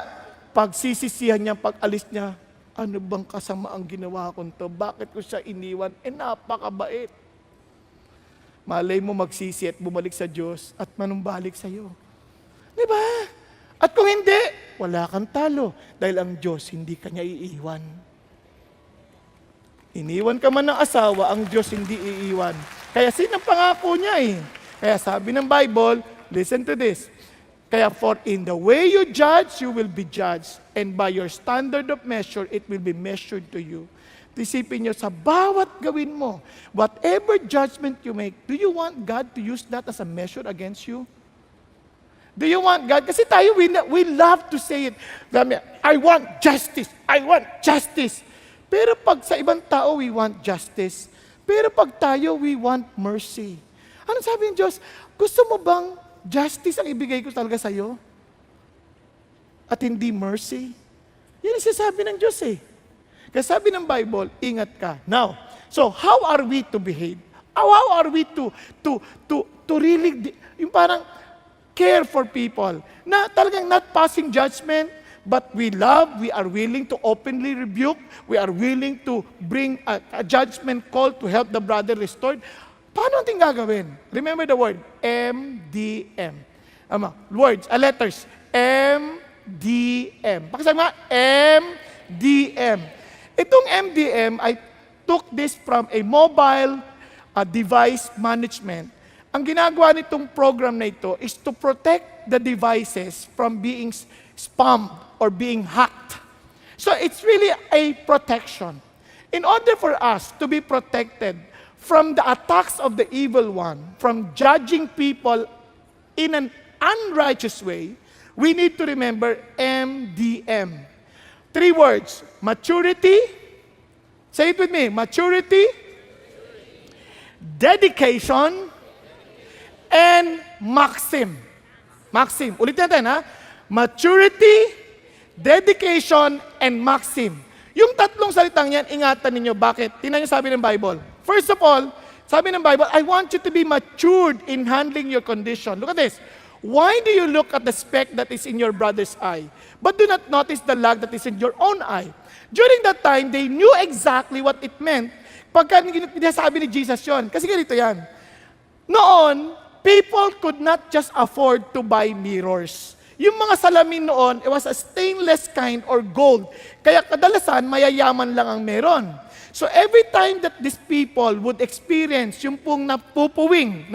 Pagsisisihan niya, pag-alis niya, ano bang kasama ang ginawa ko to? Bakit ko siya iniwan? Napakabait. Malay mo magsisi at bumalik sa Diyos at manumbalik sa iyo. Di ba? At kung hindi, wala kang talo. Dahil ang Diyos, hindi kanya iiwan. Iniwan ka man ng asawa, ang Diyos hindi iiwan. Kaya sinang pangako niya Kaya sabi ng Bible, listen to this. Kaya for in the way you judge, you will be judged. And by your standard of measure, it will be measured to you. Isipin nyo, sa bawat gawin mo, whatever judgment you make, do you want God to use that as a measure against you? Do you want God? Kasi tayo, we love to say it. I want justice. I want justice. Pero pag sa ibang tao, we want justice. Pero pag tayo, we want mercy. Ano sabi ng Diyos? Gusto mo bang justice ang ibigay ko talaga sa'yo? At hindi mercy? Yan ang sinasabi ng Diyos Kaya sabi ng Bible, ingat ka. Now, So, how are we to behave? How are we to really, yung parang care for people, na talagang not passing judgment, but we love, we are willing to openly rebuke, we are willing to bring a judgment call to help the brother restored. Paano natin gagawin? Remember the word, MDM. Words, letters, MDM. Pakisabi nga, MDM. Itong MDM, I took this from a mobile device management. Ang ginagawa nitong program na ito is to protect the devices from being spammed or being hacked. So it's really a protection. In order for us to be protected from the attacks of the evil one, from judging people in an unrighteous way, we need to remember MDM. 3 words, maturity, say it with me, maturity, dedication, and maxim. Maxim. Ulit natin, ha? Maturity, dedication, and maxim. Yung tatlong salitang yan, ingatan ninyo. Bakit? Tingnan niyo sabi ng Bible. First of all, sabi ng Bible, I want you to be matured in handling your condition. Look at this. Why do you look at the speck that is in your brother's eye, but do not notice the log that is in your own eye? During that time, they knew exactly what it meant. Pagka sabi ni Jesus yon, kasi ganito yan. Noon, people could not just afford to buy mirrors. Yung mga salamin noon, it was a stainless kind or gold. Kaya kadalasan, mayayaman lang ang meron. So every time that these people would experience yung pong napupuwing,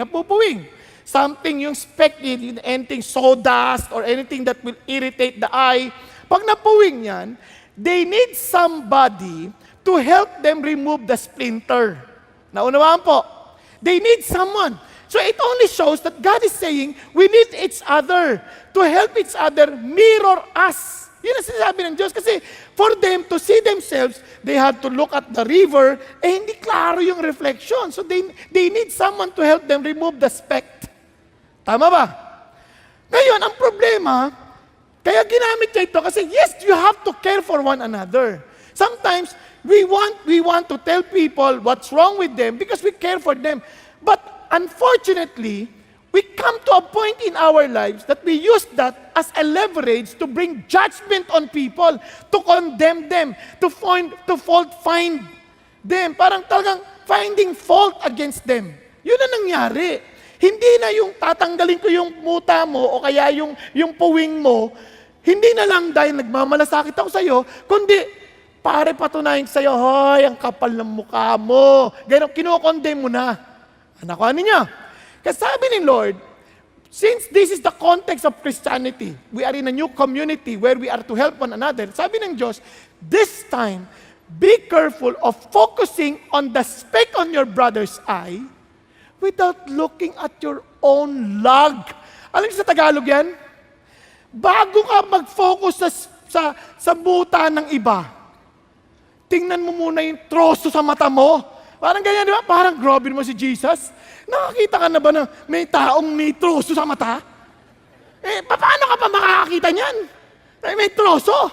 something, yung speck, anything, sawdust, or anything that will irritate the eye, pag napuwing yan, they need somebody to help them remove the splinter. Naunawaan po? They need someone. So it only shows that God is saying, we need each other to help each other mirror us. Yun ang sinasabi ng Diyos. Kasi for them to see themselves, they had to look at the river, hindi klaro yung reflection. So they need someone to help them remove the speck. Tama ba? Ngayon, ang problema, kaya ginamit niya ito kasi yes, you have to care for one another. Sometimes, we want to tell people what's wrong with them because we care for them. But unfortunately, we come to a point in our lives that we use that as a leverage to bring judgment on people, to condemn them, to find them. Parang talagang finding fault against them. Yun ang nangyari. Hindi na yung tatanggalin ko yung muta mo o kaya yung puwing mo, hindi na lang dahil nagmamalasakit ako sa'yo, kundi pare patunayan sa'yo, hoy, ang kapal ng mukha mo. Ganun, kinokondem mo na. Nakuha ninyo? Kasi sabi ni Lord, since this is the context of Christianity, we are in a new community where we are to help one another. Sabi ng Diyos, this time, be careful of focusing on the speck on your brother's eye without looking at your own log. Alam niyo sa Tagalog yan? Bago ka mag-focus sa buta ng iba, tingnan mo muna yung troso sa mata mo. Parang ganyan, di ba? Parang grabe mo si Jesus. Nakakita ka na ba na may taong may troso sa mata? Paano ka pa makakakita niyan? May troso.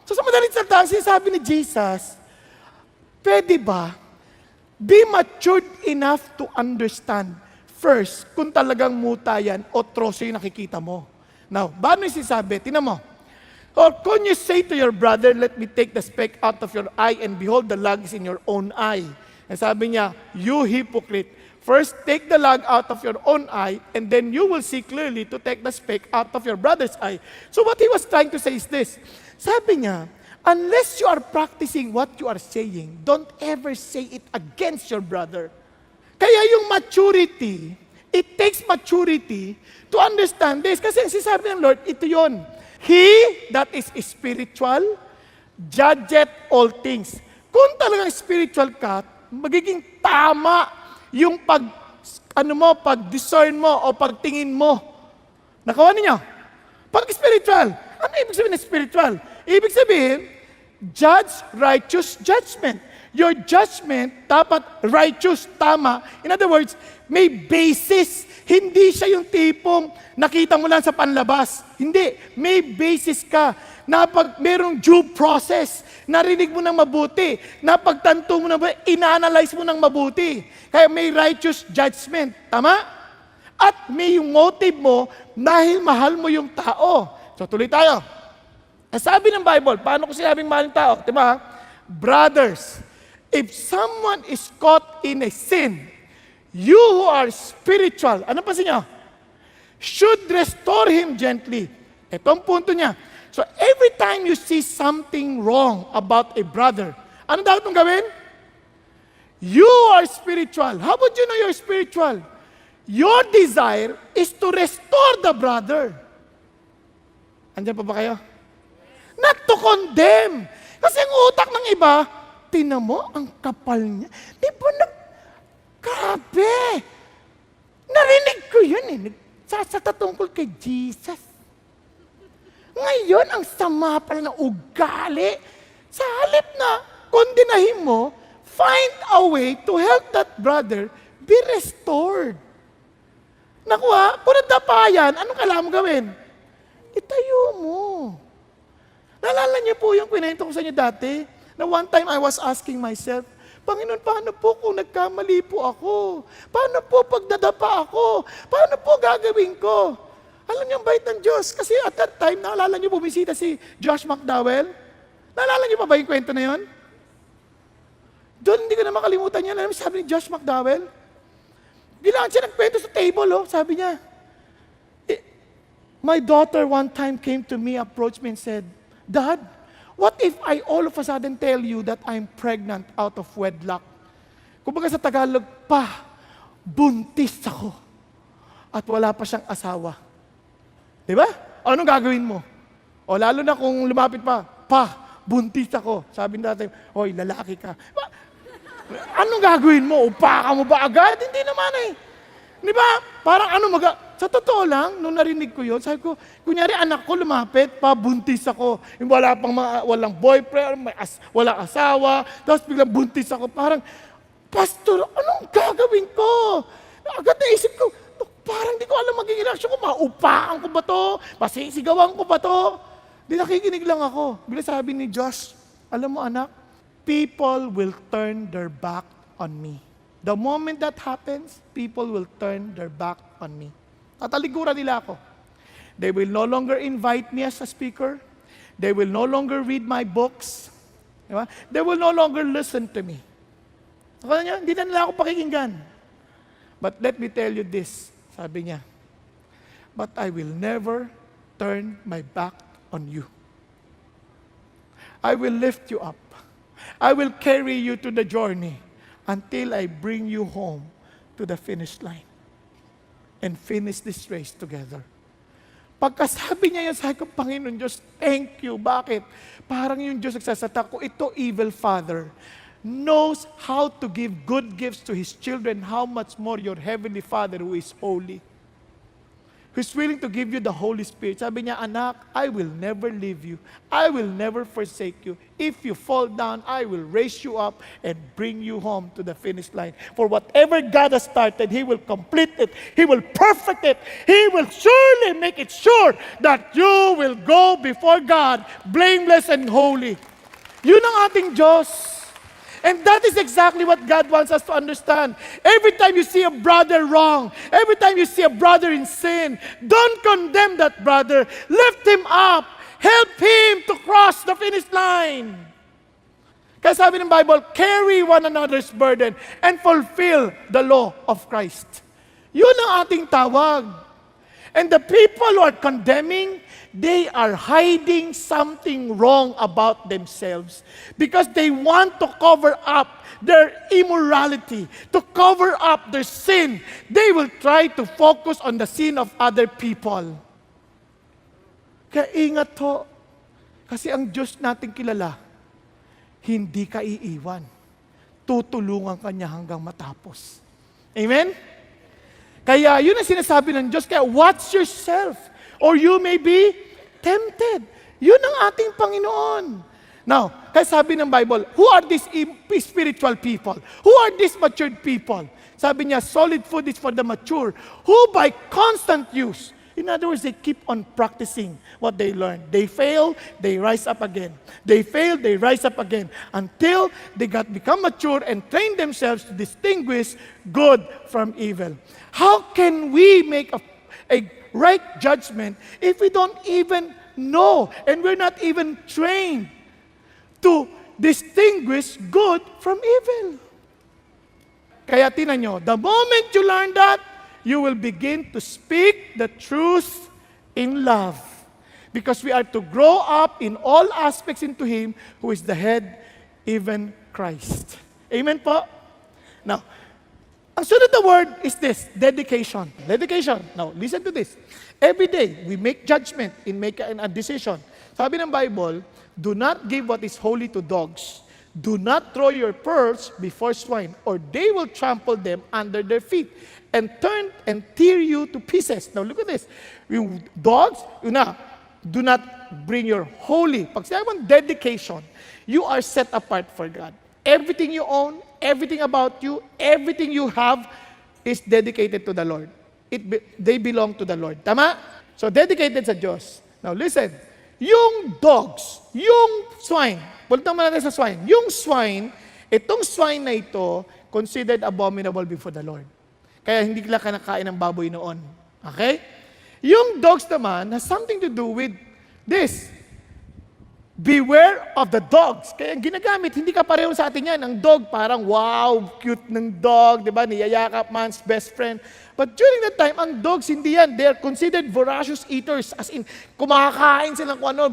So sa madaling salita, sinasabi ni Jesus, pwede ba, be matured enough to understand first kung talagang muta yan o troso yung nakikita mo. Now, paano yung sinasabi? Tingnan mo. Or can you say to your brother, let me take the speck out of your eye and behold the log is in your own eye. And sabi niya, you hypocrite, first take the log out of your own eye and then you will see clearly to take the speck out of your brother's eye. So what he was trying to say is this. Sabi niya, unless you are practicing what you are saying, don't ever say it against your brother. Kaya yung maturity, it takes maturity to understand this. Kasi sinasabi ng Lord, ito yon. He that is spiritual, judgeth all things. Kung talagang spiritual ka, magiging tama yung pag-discern mo o pagtingin mo. Nakawa ninyo? Pag spiritual, ano ibig sabihin ng spiritual? Ibig sabihin, judge righteous judgment. Your judgment dapat righteous, tama. In other words, may basis. Hindi siya yung tipong nakita mo lang sa panlabas. Hindi. May basis ka na pag merong due process, narinig mo ng mabuti, napagtanto mo na ba, ina-analyze mo ng mabuti. Kaya may righteous judgment. Tama? At may yung motive mo dahil mahal mo yung tao. So tuloy tayo. Sabi ng Bible, paano ko sinabing mahal yung tao? Diba? Brothers, if someone is caught in a sin, you who are spiritual, ano pa niyo? Should restore him gently. Ito ang punto niya. So every time you see something wrong about a brother, ano dapat mong gawin? You are spiritual. How would you know you're spiritual? Your desire is to restore the brother. Andiyan pa ba kayo? Not to condemn. Kasi ang utak ng iba, tinan mo, ang kapal niya. Di ba grabe! Narinig ko yun eh. Nagsasata tungkol kay Jesus. Ngayon, ang sama pala ng ugali. Sa halip na kondenahin mo, find a way to help that brother be restored. Naku ha, kung nadapayan, anong kailangan mo gawin? Itayo mo. Naalala niyo po yung kwento ko sa inyo dati? Na one time I was asking myself, Panginoon, paano po kung nagkamali po ako? Paano po pag nadapa ako? Paano po gagawin ko? Alam niyo ang bait ng Diyos. Kasi at that time, naalala niyo bumisita si Josh McDowell? Naalala niyo pa ba yung kwento na yun? Doon, hindi ko na makalimutan yan. Alam mo, sabi ni Josh McDowell, bilang siya nagkwento sa table, sabi niya, my daughter one time came to me, approached me and said, Dad, what if I all of a sudden tell you that I'm pregnant out of wedlock? Kumbaga sa Tagalog, buntis ako. At wala pa siyang asawa. Di ba? Anong gagawin mo? O lalo na kung lumapit pa, buntis ako. Sabi natin, hoy, lalaki ka. Anong gagawin mo? Upaka mo ba agad? Hindi naman eh. Di ba? Parang sa totoo lang, nung narinig ko yun, sabi ko, kunyari anak ko lumapit, buntis ako. Yung walang boyfriend, walang asawa, tapos biglang buntis ako. Parang, Pastor, anong gagawin ko? Agad naisip ko, parang di ko alam magiging reaksyon ko. Maupakan ko ba to? Masisigawan ko ba to? Di nakikinig lang ako. Bila sabi ni Josh, alam mo anak, people will turn their back on me. The moment that happens, people will turn their back on me. Tatalikuran nila ako. They will no longer invite me as a speaker. They will no longer read my books. Diba? They will no longer listen to me. Akala niya, hindi na nila ako pakikinggan. But let me tell you this, sabi niya, but I will never turn my back on you. I will lift you up. I will carry you to the journey until I bring you home to the finish line and finish this race together. Pagkasabi niya yan, sabi ko, Panginoon Diyos, thank you. Bakit? Parang yung Diyos nagsasata ko, ito evil father knows how to give good gifts to His children, how much more your Heavenly Father who is holy, who's willing to give you the Holy Spirit. Sabi niya, anak, I will never leave you. I will never forsake you. If you fall down, I will raise you up and bring you home to the finish line. For whatever God has started, He will complete it. He will perfect it. He will surely make it sure that you will go before God blameless and holy. Yun ang ating Diyos. And that is exactly what God wants us to understand. Every time you see a brother wrong, every time you see a brother in sin, don't condemn that brother. Lift him up. Help him to cross the finish line. Kaya sabi ng Bible, carry one another's burden and fulfill the law of Christ. Yun ang ating tawag. And the people who are condemning, they are hiding something wrong about themselves because they want to cover up their immorality, to cover up their sin. They will try to focus on the sin of other people. Kaya ingat ho, kasi ang Diyos nating kilala, hindi ka iiwan. Tutulungan ka niya hanggang matapos. Amen? Kaya yun ang sinasabi ng Diyos. Kaya watch yourself or you may be tempted. Yun ang ating Panginoon. Now, kaya sabi ng Bible, who are these spiritual people? Who are these matured people? Sabi niya, solid food is for the mature, who by constant use, in other words, they keep on practicing what they learned. They fail, they rise up again. They fail, they rise up again. Until they become mature and train themselves to distinguish good from evil. How can we make a right judgment if we don't even know and we're not even trained to distinguish good from evil? Kaya tinan nyo, the moment you learn that, you will begin to speak the truth in love. Because we are to grow up in all aspects into Him who is the head, even Christ. Amen po? Now, ang sunod na word is this, dedication. Dedication. Now, listen to this. Every day, we make judgment in making a decision. Sabi ng Bible, do not give what is holy to dogs. Do not throw your pearls before swine, or they will trample them under their feet and turn and tear you to pieces. Now, look at this. Yung dogs, do not bring your holy. Pag sinabi mong dedication, you are set apart for God. Everything you own, everything about you, everything you have is dedicated to the Lord. They belong to the Lord. Tama? So, dedicated sa Diyos. Now, listen. Yung dogs, yung swine, pulitang mo natin sa swine. Yung swine, itong swine na ito, considered abominable before the Lord. Kaya hindi sila kinakain ng baboy noon. Okay? Yung dogs naman has something to do with this. Beware of the dogs. Kaya ginagamit, hindi ka pareho sa atin yan. Ang dog, parang wow, cute ng dog, di ba? Niyayakap, man's best friend. But during that time, ang dogs, hindi yan. They are considered voracious eaters. As in, kumakain sila kung ano,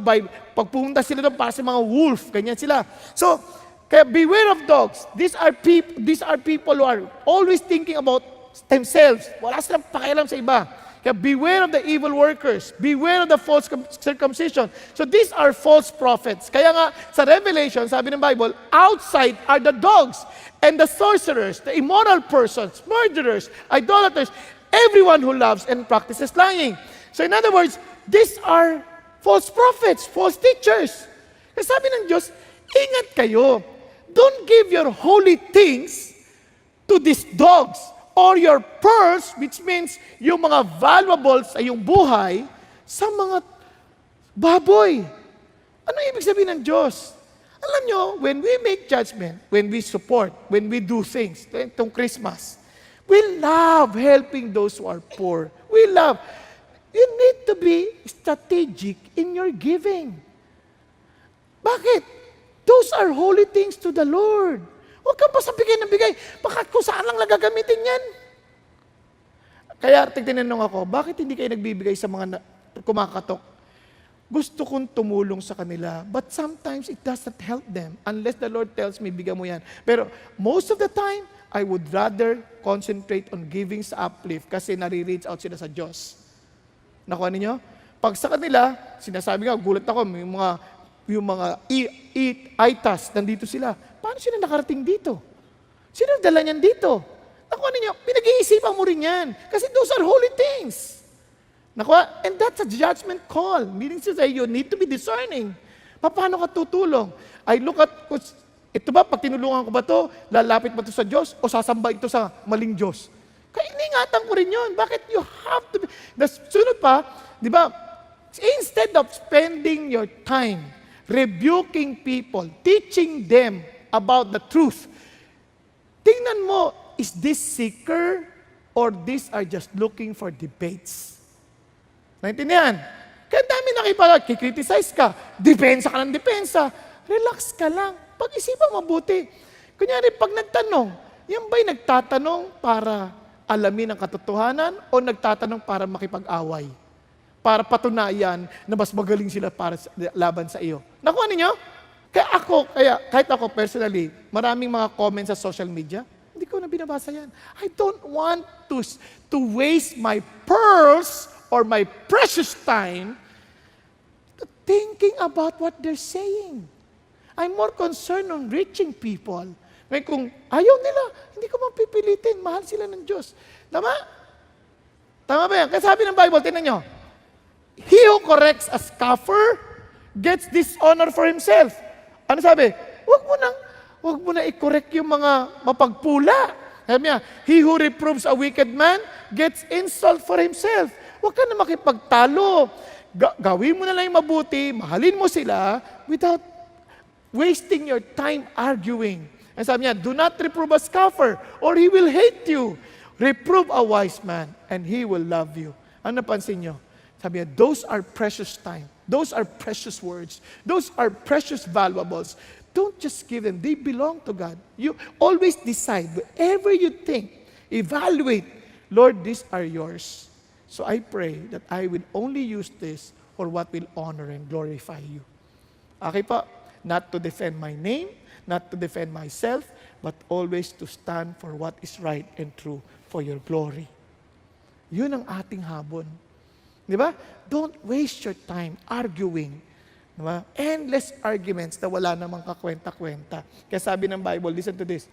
pag pumunta sila doon para sa mga wolf, ganyan sila. So, kaya beware of dogs. These are people who are always thinking about themselves. Wala silang pakialam sa iba. Kaya beware of the evil workers. Beware of the false circumcision. So these are false prophets. Kaya nga, sa Revelation, sabi ng Bible, outside are the dogs and the sorcerers, the immoral persons, murderers, idolaters, everyone who loves and practices lying. So in other words, these are false prophets, false teachers. Kaya sabi ng Diyos, ingat kayo. Don't give your holy things to these dogs or your pearls, which means yung mga valuables sa iyong buhay, sa mga baboy. Ano ibig sabihin ng Diyos? Alam nyo, when we make judgment, when we support, when we do things, itong Christmas, we love helping those who are poor. We love. You need to be strategic in your giving. Bakit? Those are holy things to the Lord. Huwag kang basta bigay ng bigay. Baka kung saan lang nagagamitin yan. Kaya tinanong ako, bakit hindi kayo nagbibigay sa mga kumakatok? Gusto kong tumulong sa kanila, but sometimes it doesn't help them unless the Lord tells me, bigyan mo yan. Pero most of the time, I would rather concentrate on giving sa uplift kasi nare-reach out sila sa Diyos. Nakuha ninyo? Pag sa kanila, sinasabi nga, gulat ako, yung mga itas, nandito sila. Paano sila nakarating dito? Sino dala niyan dito? Nakuha ninyo, pinag-iisipan mo rin yan. Kasi those are holy things. Nakuha? And that's a judgment call. Meaning to say, you need to be discerning. Paano ka tutulong? I look at, ito ba, pag tinulungan ko ba to, lalapit ba to sa Diyos o sasamba ito sa maling Diyos? Kaya iningatan ko rin yun. Bakit you have to be... Sunod pa, di ba, instead of spending your time rebuking people, teaching them about the truth, tingnan mo, is this seeker or these are just looking for debates? Naintindihan? Kaya dami nakipala, kikriticize ka, depensa ka ng depensa, relax ka lang, pag-isipan mabuti. Kunyari, pag nagtanong, yan ba'y nagtatanong para alamin ang katotohanan o nagtatanong para makipag-away? Para patunayan na mas magaling sila para laban sa iyo. Nakuha ninyo? Kahit ako personally, maraming mga comments sa social media, hindi ko na binabasa yan. I don't want to waste my pearls or my precious time thinking about what they're saying. I'm more concerned on reaching people. May kung ayaw nila, hindi ko mapipilitin. Mahal sila ng Diyos. Tama? Tama ba yan? Kasi sabi ng Bible, tingnan nyo, he who corrects a scoffer gets dishonor for himself. Ano sabi? Huwag mo na i-correct yung mga mapagpula. Sabi niya, he who reproves a wicked man gets insult for himself. Huwag ka na makipagtalo. Gawin mo na lang yung mabuti, mahalin mo sila without wasting your time arguing. And sabi niya, do not reprove a scoffer or he will hate you. Reprove a wise man and he will love you. Ano napansin niyo? Sabi niya, those are precious time. Those are precious words. Those are precious valuables. Don't just give them. They belong to God. You always decide, whatever you think, evaluate, Lord, these are yours. So I pray that I will only use this for what will honor and glorify you. Okay po? Not to defend my name, not to defend myself, but always to stand for what is right and true for your glory. Yun ang ating habon. Di ba? Don't waste your time arguing. Diba? Endless arguments na wala namang kakwenta-kwenta. Kaya sabi ng Bible, listen to this.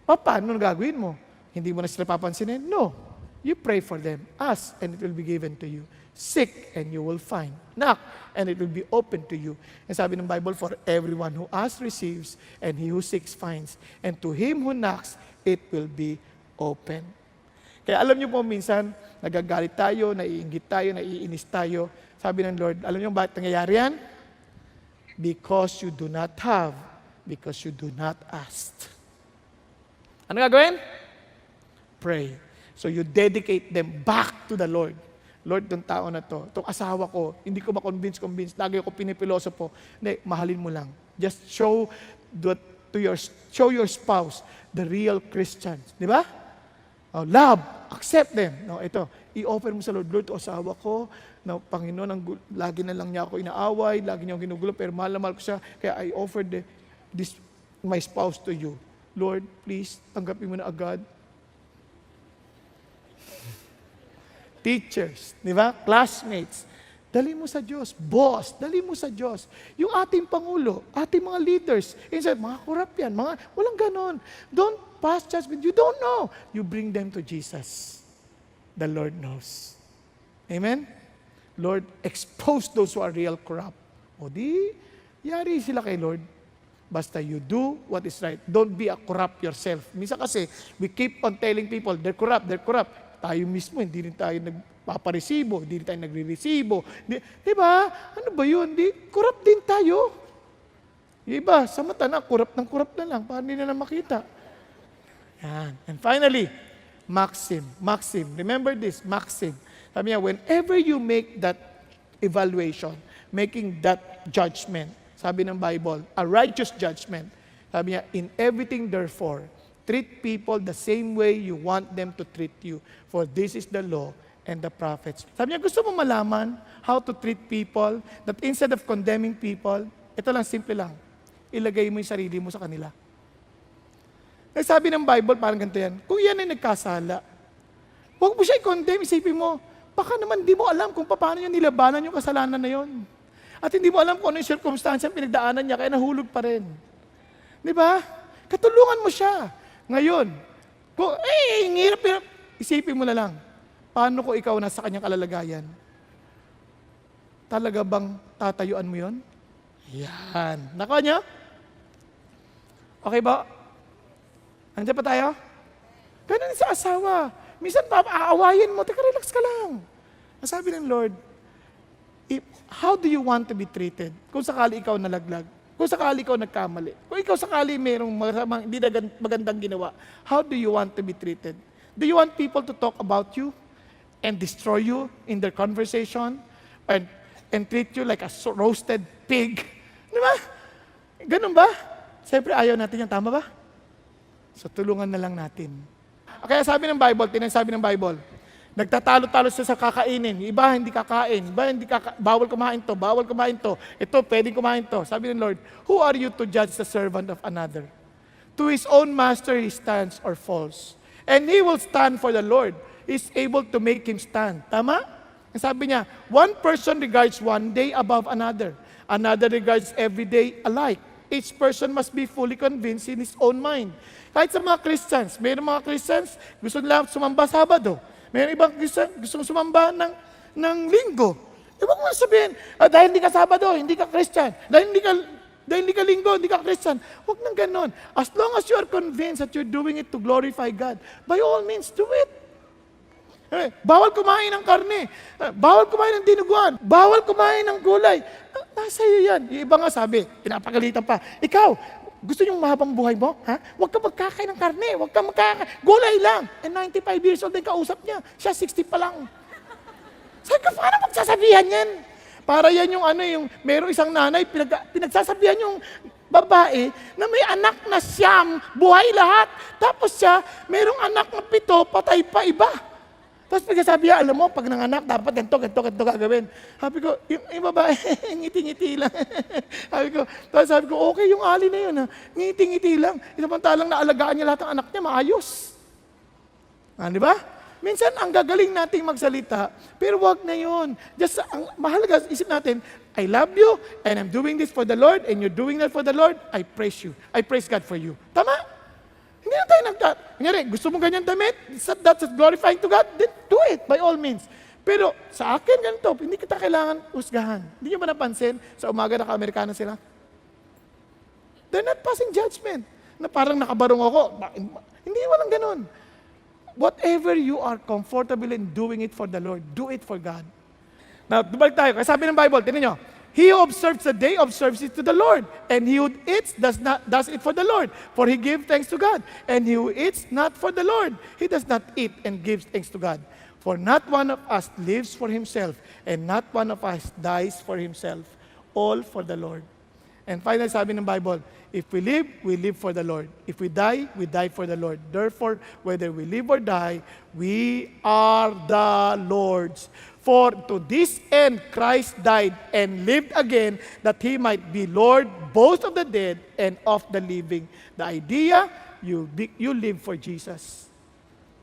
Paano gagawin mo? Hindi mo na sila papansinin? No. You pray for them. Ask, and it will be given to you. Seek, and you will find. Knock, and it will be open to you. And sabi ng Bible, for everyone who asks receives, and he who seeks finds. And to him who knocks, it will be open. Kaya alam niyo po minsan, nagagalit tayo, naiinggit tayo, naiinis tayo. Sabi ng Lord, alam niyo bakit nangyayari yan? Because you do not have, because you do not ask. Ano gagawin? Pray. So you dedicate them back to the Lord. Lord, itong tao na to, itong asawa ko, hindi ko ma-convince, lagi ako pinipilosopo. Hindi, mahalin mo lang. Just show your spouse the real Christians. Di ba? Oh, love, accept them. No, ito, i-offer mo sa Lord, Lord, ito asawa ko, na Panginoon, lagi na lang niya ako inaaway, lagi niya ako ginugulo, pero mahal na mahal ko siya, kaya I offered my spouse to you. Lord, please, tanggapin mo na agad. Teachers, di ba? Classmates, dali mo sa Diyos. Boss, dali mo sa Diyos. Yung ating Pangulo, ating mga leaders, inside, mga korap yan, walang ganon. Don't pass judgment. You don't know. You bring them to Jesus. The Lord knows. Amen? Lord, expose those who are real corrupt. O di, yari sila kay Lord. Basta you do what is right. Don't be a corrupt yourself. Minsan kasi, we keep on telling people, they're corrupt, they're corrupt. Tayo mismo, hindi rin tayo nagpaparesibo, hindi rin tayo nagre-resibo. Di ba? Ano ba yun? Corrupt din tayo. Yung iba, sa mata na, corrupt na lang, para hindi na makita. Yan. And finally, Maxim. Remember this, Maxim. Sabi niya, whenever you make that evaluation, making that judgment, sabi ng Bible, a righteous judgment, sabi niya, in everything therefore, treat people the same way you want them to treat you, for this is the law and the prophets. Sabi niya, gusto mo malaman how to treat people, that instead of condemning people, ito lang, simple lang, ilagay mo yung sarili mo sa kanila. Eh, sabi ng Bible, parang ganito yan, kung yan ay nagkasala, huwag mo siya i-condemn, isipin mo, baka naman di mo alam kung paano niya nilabanan yung kasalanan na yon. At hindi mo alam kung ano yung circumstance ang pinagdaanan niya, kaya nahulog pa rin. Di ba? Katulungan mo siya. Ngayon, kung, hirap, isipin mo na lang, paano kung ikaw nasa kanyang kalalagayan? Talaga bang tatayuan mo yon? Yan. Naka niya? Okay ba? Andiyan pa tayo? Ganun sa asawa. Minsan aawayin mo, teka, relax ka lang. Sabi ng Lord, how do you want to be treated? Kung sakali ikaw nalaglag, kung sakali ikaw nagkamali, kung ikaw sakali mayroong hindi magandang ginawa, how do you want to be treated? Do you want people to talk about you and destroy you in their conversation and treat you like a roasted pig? Di ba? Ganun ba? Siyempre ayaw natin yan, tama ba? So tulungan na lang natin. Kaya sabi ng Bible, tinasabi ng Bible, nagtatalo-talo siya sa kakainin. Iba hindi kakain. Iba bawal kumain to. Ito, pwedeng kumain to. Sabi ng Lord, who are you to judge the servant of another? To his own master he stands or falls. And he will stand for the Lord. He is able to make him stand. Tama? Sabi niya, one person regards one day above another. Another regards every day alike. Each person must be fully convinced in his own mind. Kahit sa mga Christians, mayroong mga Christians, gusto nila sumamba Sabado. Mayroong ibang Christian, gusto sumamba ng Linggo. Huwag mo sabihin, dahil hindi ka Sabado, hindi ka Christian. Dahil hindi ka Dahil hindi ka linggo, hindi ka Christian. Huwag nang ganon. As long as you are convinced that you're doing it to glorify God, by all means, do it. Bawal kumain ng karne. Bawal kumain ng dinuguan. Bawal kumain ng gulay. Nasa iyo yan. Yung iba nga sabi, pinapagalitan pa, ikaw, gusto niyong mahabang buhay mo? Ha? Huwag ka magkakain ng karne. Huwag ka magkakain. Gulay lang. And 95 years old din kausap niya. Siya 60 pa lang. Sabi ka, paano magsasabihan yan? Para yan yung merong isang nanay, pinagsasabihan yung babae na may anak na siyam, buhay lahat. Tapos siya, merong anak na 7, patay pa iba. Tapos pagkasabi niya, alam mo, pag nanganak, dapat ganito gagawin. Sabi ko, yung babae, ngiti-ngiti lang. sabi ko, okay yung ali na yun, ha? Ngiti-ngiti lang. Isamantalang naalagaan niya lahat ng anak niya, maayos. Di ba? Minsan, ang gagaling nating magsalita, pero wag na yun. Just, ang mahalaga, isip natin, I love you, and I'm doing this for the Lord, and you're doing that for the Lord, I praise you. I praise God for you. Tama? Hindi na tayo Kunyari, gusto mo ganyan damit, that's glorifying to God, then do it, by all means. Pero sa akin, ganito, hindi kita kailangan husgahan. Hindi nyo ba napansin, sa umaga naka-Amerikano sila? They're not passing judgment. Na parang nakabarong ako. Hindi, walang ganun. Whatever you are comfortable in doing it for the Lord, do it for God. Now, balik tayo. Kasi sabi ng Bible, tinan nyo, he who observes the day observes it to the Lord, and he who eats does it for the Lord, for he gives thanks to God. And he who eats not for the Lord, he does not eat and gives thanks to God. For not one of us lives for himself, and not one of us dies for himself. All for the Lord. And finally, sabi ng Bible, if we live for the Lord. If we die for the Lord. Therefore, whether we live or die, we are the Lord's. For to this end Christ died and lived again, that he might be Lord both of the dead and of the living. The idea, you live for Jesus.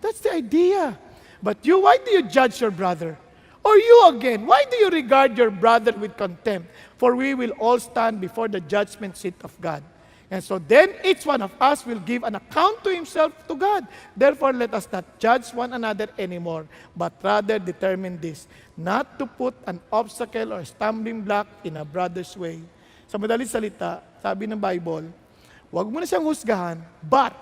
That's the idea. But you, why do you judge your brother? Or you again, why do you regard your brother with contempt? For we will all stand before the judgment seat of God. And so then each one of us will give an account to himself to God. Therefore, let us not judge one another anymore, but rather determine this, not to put an obstacle or stumbling block in a brother's way. Sa madaling salita, sabi ng Bible, huwag mo na siyang husgahan, but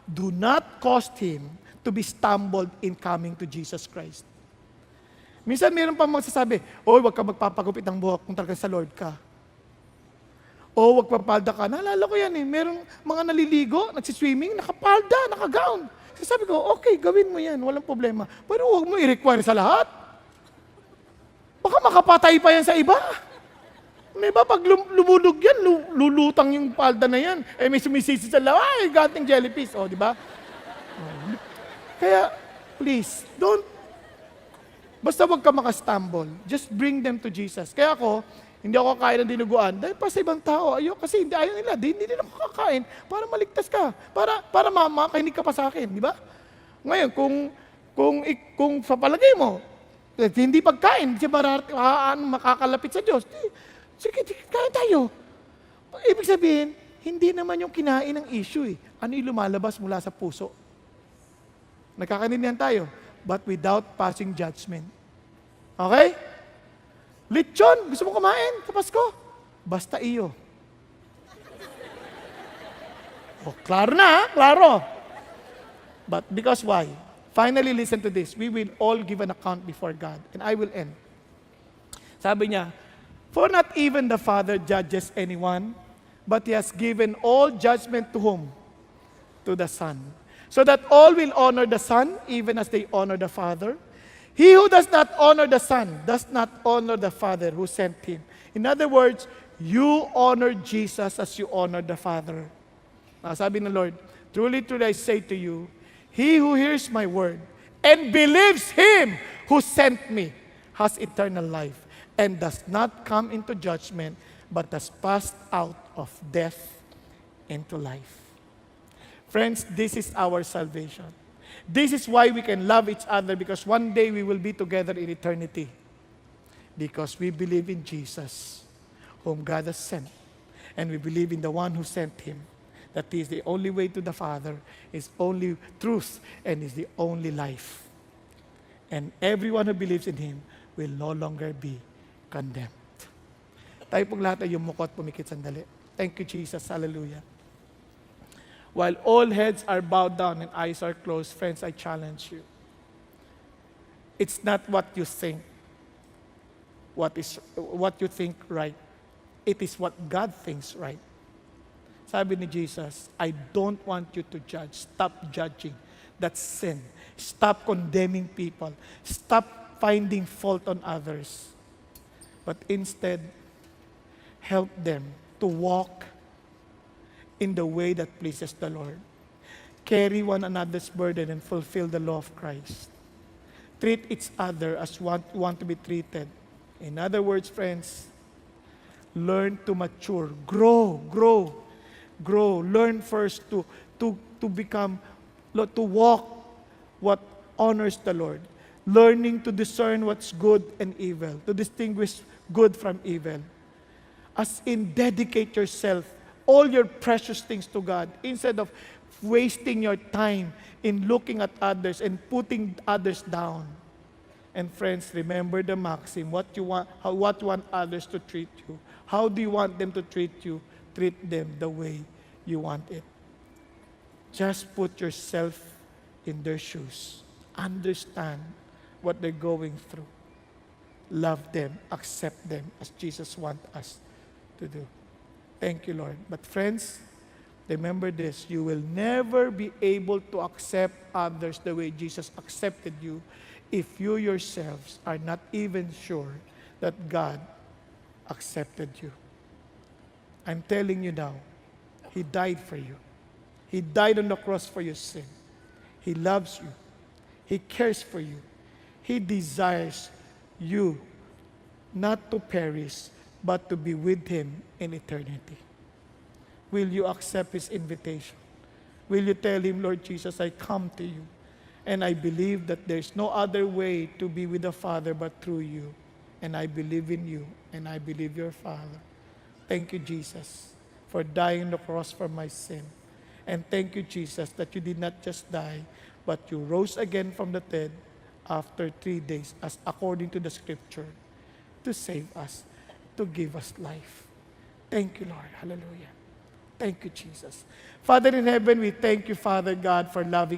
do not cause him to be stumbled in coming to Jesus Christ. Minsan mayroon pang magsasabi, huwag ka magpapagupit ng buhok kung talagang sa Lord ka. O wag papalda ka. Naalala ko yan eh. Merong mga naliligo, nagsiswimming, nakapalda, nakagown. Sabi ko, okay, gawin mo yan. Walang problema. Pero huwag mo i-require sa lahat. Baka makapatay pa yan sa iba. May ba pag lumulog yan, lulutang yung palda na yan. Eh may sumisisi sa lawa, ay gating jellyfish. O, di ba? Kaya, please, basta wag ka makastumble. Just bring them to Jesus. Kaya ako, hindi ako kakain ng dinuguan dahil pa sa ibang tao, kasi ayaw nila, hindi nila ako kakain para maligtas ka, para makakinig ka pa sa akin, di ba? Ngayon, kung sa palagay mo, hindi pagkain, hindi siya makakalapit sa Diyos, sige, kain tayo. Ibig sabihin, hindi naman yung kinain ng issue eh. Ano yung lumalabas mula sa puso? Nagkakanindihan tayo, but without passing judgment. Okay? Lechon, gusto mo kumain sa Pasko? Basta iyo. Klaro na, klaro. But because why? Finally, listen to this. We will all give an account before God. And I will end. Sabi niya, for not even the Father judges anyone, but He has given all judgment to whom? To the Son. So that all will honor the Son, even as they honor the Father. He who does not honor the Son does not honor the Father who sent him. In other words, you honor Jesus as you honor the Father. Sabi ng Lord, truly, truly I say to you, he who hears my word and believes him who sent me has eternal life and does not come into judgment, but has passed out of death into life. Friends, this is our salvation. This is why we can love each other, because one day we will be together in eternity. Because we believe in Jesus, whom God has sent. And we believe in the one who sent him. That he is the only way to the Father, is only truth, and is the only life. And everyone who believes in him will no longer be condemned. Tayo pong lahat ay yumukot, pumikit sandali. Thank you, Jesus. Hallelujah. While all heads are bowed down and eyes are closed, friends, I challenge you. It's not what you think, what you think right. It is what God thinks right. Sabi ni Jesus, I don't want you to judge. Stop judging. That's sin. Stop condemning people. Stop finding fault on others. But instead, help them to walk in the way that pleases the Lord. Carry one another's burden and fulfill the law of Christ. Treat each other as want to be treated. In other words, friends, learn to mature, grow. Learn first to become, to walk what honors the Lord. Learning to discern what's good and evil, to distinguish good from evil. As in, dedicate yourself, all your precious things to God, instead of wasting your time in looking at others and putting others down. And friends, remember the maxim, what you want others to treat you. How do you want them to treat you? Treat them the way you want it. Just put yourself in their shoes. Understand what they're going through. Love them, accept them as Jesus wants us to do. Thank you, Lord. But friends, remember this, you will never be able to accept others the way Jesus accepted you if you yourselves are not even sure that God accepted you. I'm telling you now, He died for you. He died on the cross for your sin. He loves you. He cares for you. He desires you not to perish, but to be with Him in eternity. Will you accept His invitation? Will you tell Him, Lord Jesus, I come to you, and I believe that there's no other way to be with the Father but through you, and I believe in you, and I believe your Father. Thank you, Jesus, for dying on the cross for my sin. And thank you, Jesus, that you did not just die, but you rose again from the dead after 3 days, as according to the Scripture, to save us, to give us life. Thank you, Lord. Hallelujah. Thank you, Jesus. Father in heaven, we thank you, Father God, for loving